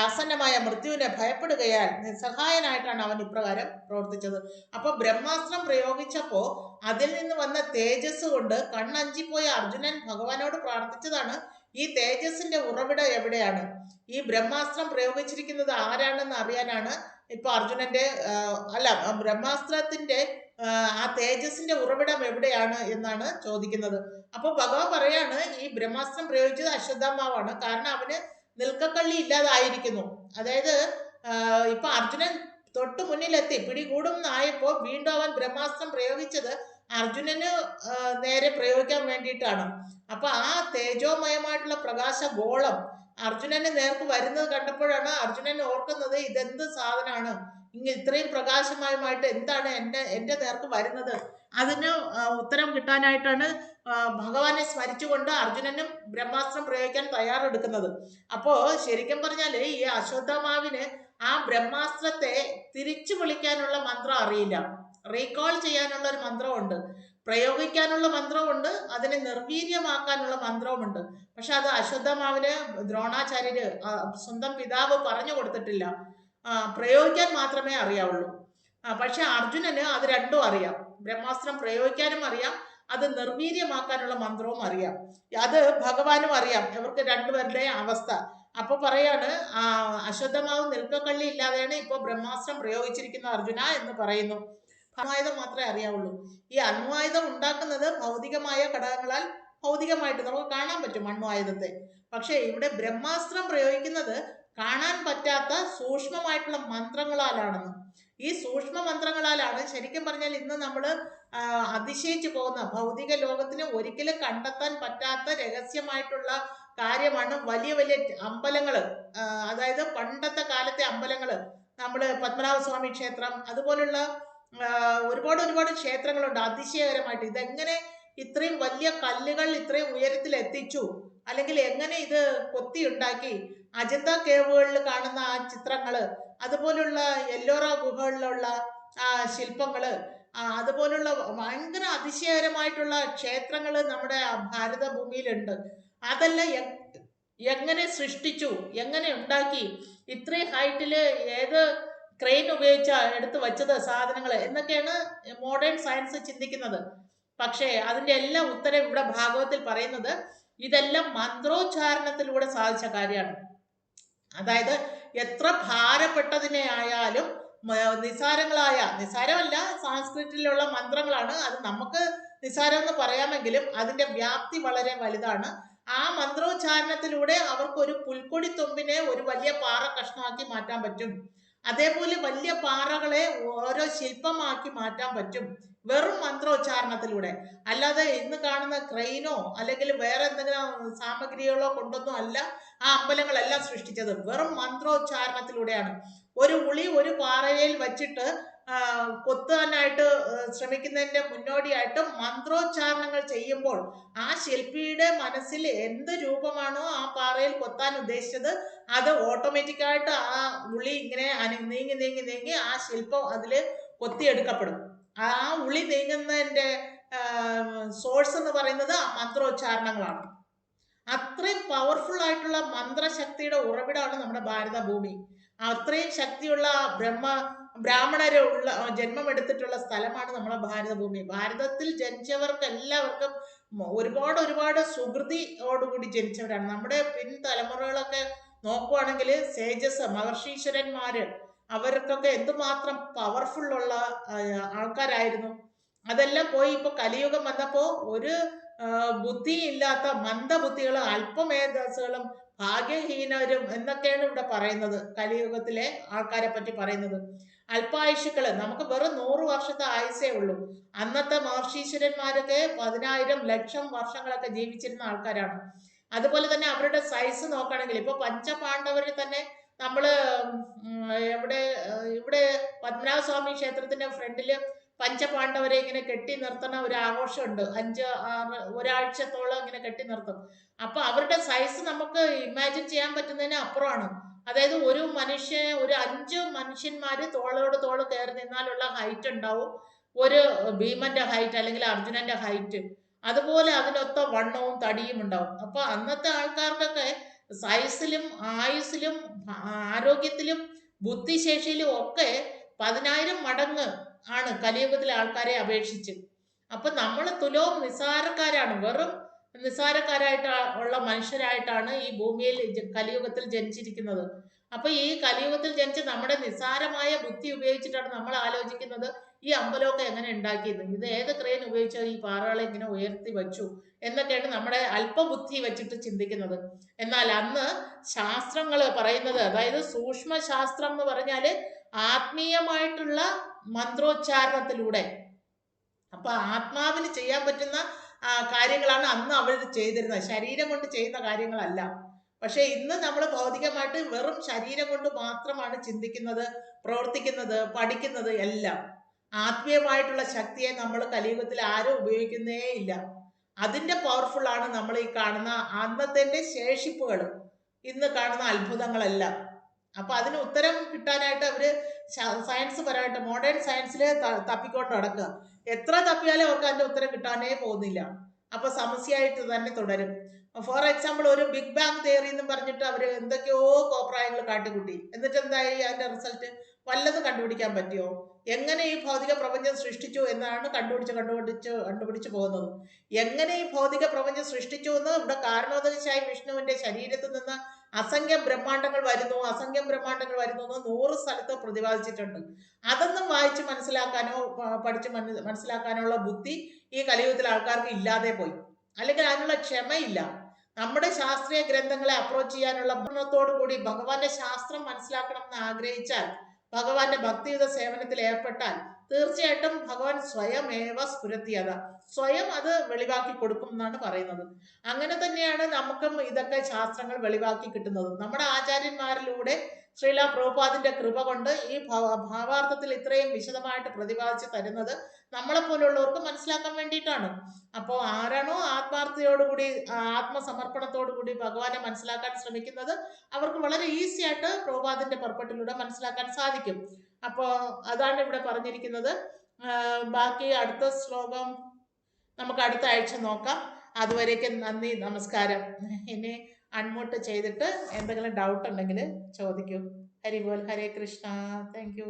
ആസന്നമായ മൃത്യുവിനെ ഭയപ്പെടുകയാൽ നിസ്സഹായനായിട്ടാണ് അവൻ ഇപ്രകാരം പ്രവർത്തിച്ചത്. അപ്പൊ ബ്രഹ്മാസ്ത്രം പ്രയോഗിച്ചപ്പോ അതിൽ നിന്ന് വന്ന തേജസ് കൊണ്ട് കണ്ണഞ്ചിപ്പോയ അർജുനൻ ഭഗവാനോട് പ്രാർത്ഥിച്ചതാണ്, ഈ തേജസ്സിന്റെ ഉറവിടം എവിടെയാണ്, ഈ ബ്രഹ്മാസ്ത്രം പ്രയോഗിച്ചിരിക്കുന്നത് ആരാണെന്ന് അറിയാനാണ് ഇപ്പൊ അർജുനന്റെ ബ്രഹ്മാസ്ത്രത്തിന്റെ ആ തേജസ്സിന്റെ ഉറവിടം എവിടെയാണ് എന്നാണ് ചോദിക്കുന്നത്. അപ്പൊ ഭഗവാൻ പറയാണ്, ഈ ബ്രഹ്മാസ്ത്രം പ്രയോഗിച്ചത് അശ്വത്ഥാമാവാണ്. കാരണം അവന് നിൽക്കക്കള്ളി ഇല്ലാതായിരിക്കുന്നു. അതായത് ഇപ്പൊ അർജുനൻ തൊട്ടു മുന്നിലെത്തി പിടികൂടുന്നായപ്പോ വീണ്ടും അവൻ ബ്രഹ്മാസ്ത്രം പ്രയോഗിച്ചത് അർജുനന് നേരെ പ്രയോഗിക്കാൻ വേണ്ടിയിട്ടാണ്. അപ്പൊ ആ തേജോമയമായിട്ടുള്ള പ്രകാശ ഗോളം അർജുനന് നേർക്ക് വരുന്നത് കണ്ടപ്പോഴാണ് അർജുനൻ ഓർക്കുന്നത്, ഇതെന്ത് സാധനമാണ്, ഇത്രയും പ്രകാശമയമായിട്ട് എന്താണ് എൻ്റെ നേർക്ക് വരുന്നത്. അതിന് ഉത്തരം കിട്ടാനായിട്ടാണ് ഭഗവാനെ സ്മരിച്ചുകൊണ്ട് അർജുനനും ബ്രഹ്മാസ്ത്രം പ്രയോഗിക്കാൻ തയ്യാറെടുക്കുന്നത്. അപ്പോൾ ശരിക്കും പറഞ്ഞാൽ ഈ അശ്വത്ഥമാവിന് ആ ബ്രഹ്മാസ്ത്രത്തെ തിരിച്ചു വിളിക്കാനുള്ള മന്ത്രം അറിയില്ല. റീകോൾ ചെയ്യാനുള്ള ഒരു മന്ത്രമുണ്ട്, പ്രയോഗിക്കാനുള്ള മന്ത്രമുണ്ട്, അതിനെ നിർവീര്യമാക്കാനുള്ള മന്ത്രവുമുണ്ട്. പക്ഷെ അത് അശ്വത്ഥമാവിന് ദ്രോണാചാര്യര് സ്വന്തം പിതാവ് പറഞ്ഞു കൊടുത്തിട്ടില്ല. പ്രയോഗിക്കാൻ മാത്രമേ അറിയാവുള്ളൂ. പക്ഷെ അർജുനന് അത് രണ്ടും അറിയാം. ബ്രഹ്മാസ്ത്രം പ്രയോഗിക്കാനും അറിയാം, അത് നിർവീര്യമാക്കാനുള്ള മന്ത്രവും അറിയാം. അത് ഭഗവാനും അറിയാം, ഇവർക്ക് രണ്ടുപേരുടെ അവസ്ഥ. അപ്പൊ പറയാണ്, അശ്വത്ഥമാവ് നിൽക്കക്കള്ളി ഇല്ലാതെയാണ് ഇപ്പൊ ബ്രഹ്മാസ്ത്രം പ്രയോഗിച്ചിരിക്കുന്ന അർജുന എന്ന് പറയുന്നു. അണ്വായുധം മാത്രമേ അറിയാവുള്ളൂ. ഈ അണ്വായുധം ഉണ്ടാക്കുന്നത് ഭൗതികമായ ഘടകങ്ങളാൽ ഭൗതികമായിട്ട് നമുക്ക് കാണാൻ പറ്റും അണ്വായുധത്തെ. പക്ഷേ ഇവിടെ ബ്രഹ്മാസ്ത്രം പ്രയോഗിക്കുന്നത് കാണാൻ പറ്റാത്ത സൂക്ഷ്മമായിട്ടുള്ള മന്ത്രങ്ങളാലാണെന്ന്. ഈ സൂക്ഷ്മ മന്ത്രങ്ങളാലാണ് ശരിക്കും പറഞ്ഞാൽ ഇന്ന് നമ്മൾ അതിശയിച്ചു പോകുന്ന ഭൗതിക ലോകത്തിന് ഒരിക്കലും കണ്ടെത്താൻ പറ്റാത്ത രഹസ്യമായിട്ടുള്ള കാര്യമാണ് വലിയ വലിയ അമ്പലങ്ങൾ. അതായത് പണ്ടത്തെ കാലത്തെ അമ്പലങ്ങൾ, നമ്മൾ പത്മനാഭസ്വാമി ക്ഷേത്രം അതുപോലുള്ള ഒരുപാട് ഒരുപാട് ക്ഷേത്രങ്ങളുണ്ട്. അതിശയകരമായിട്ട് ഇതെങ്ങനെ ഇത്രയും വലിയ കല്ലുകൾ ഇത്രയും ഉയരത്തിൽ എത്തിച്ചു, അല്ലെങ്കിൽ എങ്ങനെ ഇത് കൊത്തി ഉണ്ടാക്കി, അജന്ത കേവുകളിൽ കാണുന്ന ആ ചിത്രങ്ങള്, അതുപോലുള്ള എല്ലോറ ഗുഹകളിലുള്ള ആ ശില്പങ്ങള്, അതുപോലുള്ള ഭയങ്കര അതിശയകരമായിട്ടുള്ള ക്ഷേത്രങ്ങൾ നമ്മുടെ ഭാരത ഭൂമിയിലുണ്ട്. അതെല്ലാം എങ്ങനെ സൃഷ്ടിച്ചു, എങ്ങനെ ഉണ്ടാക്കി, ഇത്രയും ഹൈറ്റില് ഏത് ക്രെയിൻ ഉപയോഗിച്ച എടുത്തു വച്ചത് സാധനങ്ങൾ എന്നൊക്കെയാണ് മോഡേൺ സയൻസ് ചിന്തിക്കുന്നത്. പക്ഷേ അതിന്റെ എല്ലാം ഉത്തരം ഇവിടെ ഭാഗവത്തിൽ പറയുന്നത് ഇതെല്ലാം മന്ത്രോച്ചാരണത്തിലൂടെ സാധിച്ച കാര്യമാണ്. അതായത് എത്ര ഭാരപ്പെട്ടതിനെ ആയാലും നിസാരങ്ങളായ, നിസാരമല്ല സാംസ്കൃതിലുള്ള മന്ത്രങ്ങളാണ്, അത് നമുക്ക് നിസാരം എന്ന് പറയാമെങ്കിലും അതിന്റെ വ്യാപ്തി വളരെ വലുതാണ്. ആ മന്ത്രോച്ചാരണത്തിലൂടെ അവർക്കൊരു പുൽക്കൊടി തുമ്പിനെ ഒരു വലിയ പാറ കഷ്ണമാക്കി മാറ്റാൻ പറ്റും. അതേപോലെ വലിയ പാറകളെ ഓരോ ശില്പമാക്കി മാറ്റാൻ പറ്റും വെറും മന്ത്രോച്ചാരണത്തിലൂടെ. അല്ലാതെ ഇന്ന് കാണുന്ന ക്രെയിനോ അല്ലെങ്കിൽ വേറെ എന്തെങ്കിലും സാമഗ്രികളോ കൊണ്ടൊന്നും അല്ല ആ അമ്പലങ്ങളെല്ലാം സൃഷ്ടിച്ചത്. വെറും മന്ത്രോച്ചാരണത്തിലൂടെയാണ്. ഒരു ഉളി ഒരു പാറയിൽ വച്ചിട്ട് കൊത്താനായിട്ട് ശ്രമിക്കുന്നതിന്റെ മുന്നോടിയായിട്ട് മന്ത്രോച്ചാരണങ്ങൾ ചെയ്യുമ്പോൾ ആ ശില്പിയുടെ മനസ്സിൽ എന്ത് രൂപമാണോ ആ പാറയിൽ കൊത്താൻ ഉദ്ദേശിച്ചത് അത് ഓട്ടോമാറ്റിക്കായിട്ട് ആ ഉളി ഇങ്ങനെ നീങ്ങി നീങ്ങി നീങ്ങി ആ ശില്പം അതിൽ കൊത്തിയെടുക്കപ്പെടും. ആ ഉളി നീങ്ങുന്നതിന്റെ സോഴ്സ് എന്ന് പറയുന്നത് ആ മന്ത്രോച്ചാരണങ്ങളാണ്. അത്രയും പവർഫുൾ ആയിട്ടുള്ള മന്ത്രശക്തിയുടെ ഉറവിടമാണ് നമ്മുടെ ഭാരത ഭൂമി. അത്രയും ശക്തിയുള്ള ബ്രാഹ്മണരുള്ള ജന്മമെടുത്തിട്ടുള്ള സ്ഥലമാണ് നമ്മുടെ ഭാരതഭൂമി. ഭാരതത്തിൽ ജനിച്ചവർക്ക് എല്ലാവർക്കും ഒരുപാട് ഒരുപാട് സുകൃതിയോടുകൂടി ജനിച്ചവരാണ്. നമ്മുടെ പിൻതലമുറകളൊക്കെ നോക്കുവാണെങ്കിൽ സേജസ് മഹർഷീശ്വരന്മാര് അവർക്കൊക്കെ എന്തുമാത്രം പവർഫുൾ ഉള്ള ആൾക്കാരായിരുന്നു. അതെല്ലാം പോയി ഇപ്പൊ കലിയുഗം വന്നപ്പോ ഒരു ബുദ്ധിയില്ലാത്ത മന്ദബുദ്ധികളും അല്പമേധസ്സുകളും ഭാഗ്യഹീനരും എന്നൊക്കെയാണ് ഇവിടെ പറയുന്നത്. കലിയുഗത്തിലെ ആൾക്കാരെ പറ്റി പറയുന്നത് അല്പായുഷ്ക്കള്. നമുക്ക് വെറും 100 വർഷത്തെ ആയുസേ ഉള്ളൂ. അന്നത്തെ മഹർഷീശ്വരന്മാരൊക്കെ 10,000 ലക്ഷം വർഷങ്ങളൊക്കെ ജീവിച്ചിരുന്ന ആൾക്കാരാണ്. അതുപോലെ തന്നെ അവരുടെ സൈസ് നോക്കുകയാണെങ്കിൽ ഇപ്പൊ പഞ്ചപാണ്ഡവരിൽ തന്നെ നമ്മള് ഇവിടെ പത്മനാഭസ്വാമി ക്ഷേത്രത്തിന്റെ ഫ്രണ്ടില് പഞ്ചപാണ്ഡവരെ ഇങ്ങനെ കെട്ടി നിർത്തുന്ന ഒരു ആഘോഷമുണ്ട്. 5-6 ഒരാഴ്ചത്തോളം ഇങ്ങനെ കെട്ടി നിർത്തും. അപ്പൊ അവരുടെ സൈസ് നമുക്ക് ഇമാജിൻ ചെയ്യാൻ പറ്റുന്നതിന് അപ്പുറമാണ്. അതായത് ഒരു 5 മനുഷ്യന്മാര് തോളോട് തോള് കയറി നിന്നാലുള്ള ഹൈറ്റ് ഉണ്ടാവും ഒരു ഭീമന്റെ ഹൈറ്റ് അല്ലെങ്കിൽ അർജുനന്റെ ഹൈറ്റ്. അതുപോലെ അതിനൊത്ത വണ്ണവും തടിയും ഉണ്ടാവും. അപ്പൊ അന്നത്തെ ആൾക്കാർക്കൊക്കെ സൈസിലും ആയുസ്സിലും ആരോഗ്യത്തിലും ബുദ്ധിശേഷിയിലും ഒക്കെ 10,000 മടങ്ങ് ആണ് കലിയുഗത്തിലെ ആൾക്കാരെ അപേക്ഷിച്ച്. അപ്പൊ നമ്മൾ തുലവും നിസ്സാരക്കാരാണ്, വെറും നിസ്സാരക്കാരായിട്ട് ഉള്ള മനുഷ്യരായിട്ടാണ് ഈ ഭൂമിയിൽ കലിയുഗത്തിൽ ജനിച്ചിരിക്കുന്നത്. അപ്പൊ ഈ കലിയുഗത്തിൽ ജനിച്ച് നമ്മുടെ നിസ്സാരമായ ബുദ്ധി ഉപയോഗിച്ചിട്ടാണ് നമ്മൾ ആലോചിക്കുന്നത് ഈ അമ്പലമൊക്കെ എങ്ങനെ ഉണ്ടാക്കിയത്, ഇത് ഏത് ക്രെയിൻ ഉപയോഗിച്ചോ ഈ പാറകളെ ഇങ്ങനെ ഉയർത്തി വെച്ചു എന്നൊക്കെയാണ് നമ്മുടെ അല്പബുദ്ധി വെച്ചിട്ട് ചിന്തിക്കുന്നത്. എന്നാൽ അന്ന് ശാസ്ത്രങ്ങൾ പറയുന്നത്, അതായത് സൂക്ഷ്മ ശാസ്ത്രം എന്ന് പറഞ്ഞാല് ആത്മീയമായിട്ടുള്ള മന്ത്രോച്ചാരണത്തിലൂടെ, അപ്പൊ ആത്മാവിന് ചെയ്യാൻ പറ്റുന്ന കാര്യങ്ങളാണ് അന്ന് അവർ ചെയ്തിരുന്നത്, ശരീരം കൊണ്ട് ചെയ്യുന്ന കാര്യങ്ങളല്ല. പക്ഷെ ഇന്ന് നമ്മൾ ഭൗതികമായിട്ട് വെറും ശരീരം കൊണ്ട് മാത്രമാണ് ചിന്തിക്കുന്നത്, പ്രവർത്തിക്കുന്നത്, പഠിക്കുന്നത് എല്ലാം. ആത്മീയമായിട്ടുള്ള ശക്തിയെ നമ്മൾ കലിയുഗത്തിൽ ആരും ഉപയോഗിക്കുന്നേ ഇല്ല. അതിന്റെ പവർഫുൾ ആണ് നമ്മൾ ഈ കാണുന്ന അന്നത്തെ ശേഷിപ്പുകൾ, ഇന്ന് കാണുന്ന അത്ഭുതങ്ങളെല്ലാം. അപ്പൊ അതിന് ഉത്തരം കിട്ടാനായിട്ട് അവര് സയൻസ് പരമായിട്ട് മോഡേൺ സയൻസില് തപ്പിക്കൊണ്ട് നടക്കുക. എത്ര തപ്പിയാലും അവർക്ക് അതിന്റെ ഉത്തരം കിട്ടാനേ പോകുന്നില്ല. അപ്പൊ സമസ്യയായിട്ട് തന്നെ തുടരും. ഫോർ എക്സാമ്പിൾ ഒരു ബിഗ് ബാങ് തിയറി എന്ന് പറഞ്ഞിട്ട് അവര് എന്തൊക്കെയോ കോപ്രായങ്ങൾ കാട്ടിക്കൂട്ടി. എന്നിട്ട് എന്തായി അതിന്റെ റിസൾട്ട്? വല്ലതും കണ്ടുപിടിക്കാൻ പറ്റിയോ? എങ്ങനെ ഈ ഭൗതിക പ്രപഞ്ചം സൃഷ്ടിച്ചു എന്നാണ് കണ്ടുപിടിച്ച് പോകുന്നത്. എങ്ങനെ ഈ ഭൗതിക പ്രപഞ്ചം സൃഷ്ടിച്ചു എന്ന് ഇവിടെ കാരണോദകശായി വിഷ്ണുവിന്റെ ശരീരത്തിൽ നിന്ന് അസംഖ്യം ബ്രഹ്മാണ്ടങ്ങൾ വരുന്നു എന്ന് 100 സ്ഥലത്ത് പ്രതിപാദിച്ചിട്ടുണ്ട്. അതൊന്നും വായിച്ച് മനസ്സിലാക്കാനോ പഠിച്ച് മനസ്സിലാക്കാനുള്ള ബുദ്ധി ഈ കലിയുഗത്തിലെ ആൾക്കാർക്ക് ഇല്ലാതെ പോയി, അല്ലെങ്കിൽ അതിനുള്ള ക്ഷമയില്ല. നമ്മുടെ ശാസ്ത്രീയ ഗ്രന്ഥങ്ങളെ അപ്രോച്ച് ചെയ്യാനുള്ള പൂർണ്ണത്തോടു കൂടി ഭഗവാന്റെ ശാസ്ത്രം മനസ്സിലാക്കണം എന്ന് ആഗ്രഹിച്ചാൽ, ഭഗവാന്റെ ഭക്തിയുത സേവനത്തിൽ ഏർപ്പെട്ടാൽ തീർച്ചയായിട്ടും ഭഗവാൻ സ്വയമേവ സ്ഫുരത്തിയത, സ്വയം അത് വെളിവാക്കി കൊടുക്കും എന്നാണ് പറയുന്നത്. അങ്ങനെ തന്നെയാണ് നമുക്കും ഇതൊക്കെ ശാസ്ത്രങ്ങൾ വെളിവാക്കി കിട്ടുന്നത്. നമ്മുടെ ആചാര്യന്മാരിലൂടെ ശ്രീല പ്രഭുപാദിന്റെ കൃപ കൊണ്ട് ഈ ഭാവാർത്ഥത്തിൽ ഇത്രയും വിശദമായിട്ട് പ്രതിപാദിച്ച് തരുന്നത് നമ്മളെപ്പോലുള്ളവർക്ക് മനസ്സിലാക്കാൻ വേണ്ടിയിട്ടാണ്. അപ്പോൾ ആരാണോ ആത്മാർത്ഥതയോടുകൂടി ആത്മസമർപ്പണത്തോടുകൂടി ഭഗവാനെ മനസ്സിലാക്കാൻ ശ്രമിക്കുന്നത് അവർക്ക് വളരെ ഈസി ആയിട്ട് പ്രഭുപാദിന്റെ പുറപ്പെട്ടിലൂടെ മനസ്സിലാക്കാൻ സാധിക്കും. അപ്പോൾ അതാണ് ഇവിടെ പറഞ്ഞിരിക്കുന്നത്. ബാക്കി അടുത്ത ശ്ലോകം നമുക്ക് അടുത്ത ആഴ്ച നോക്കാം. അതുവരേക്കും നന്ദി, നമസ്കാരം. ഇനി അൺമ്യൂട്ട് ചെയ്തിട്ട് എന്തെങ്കിലും ഡൗട്ട് ഉണ്ടെങ്കിൽ ചോദിക്കൂ. ഹരി ബോൽ, ഹരേ കൃഷ്ണ. Thank U.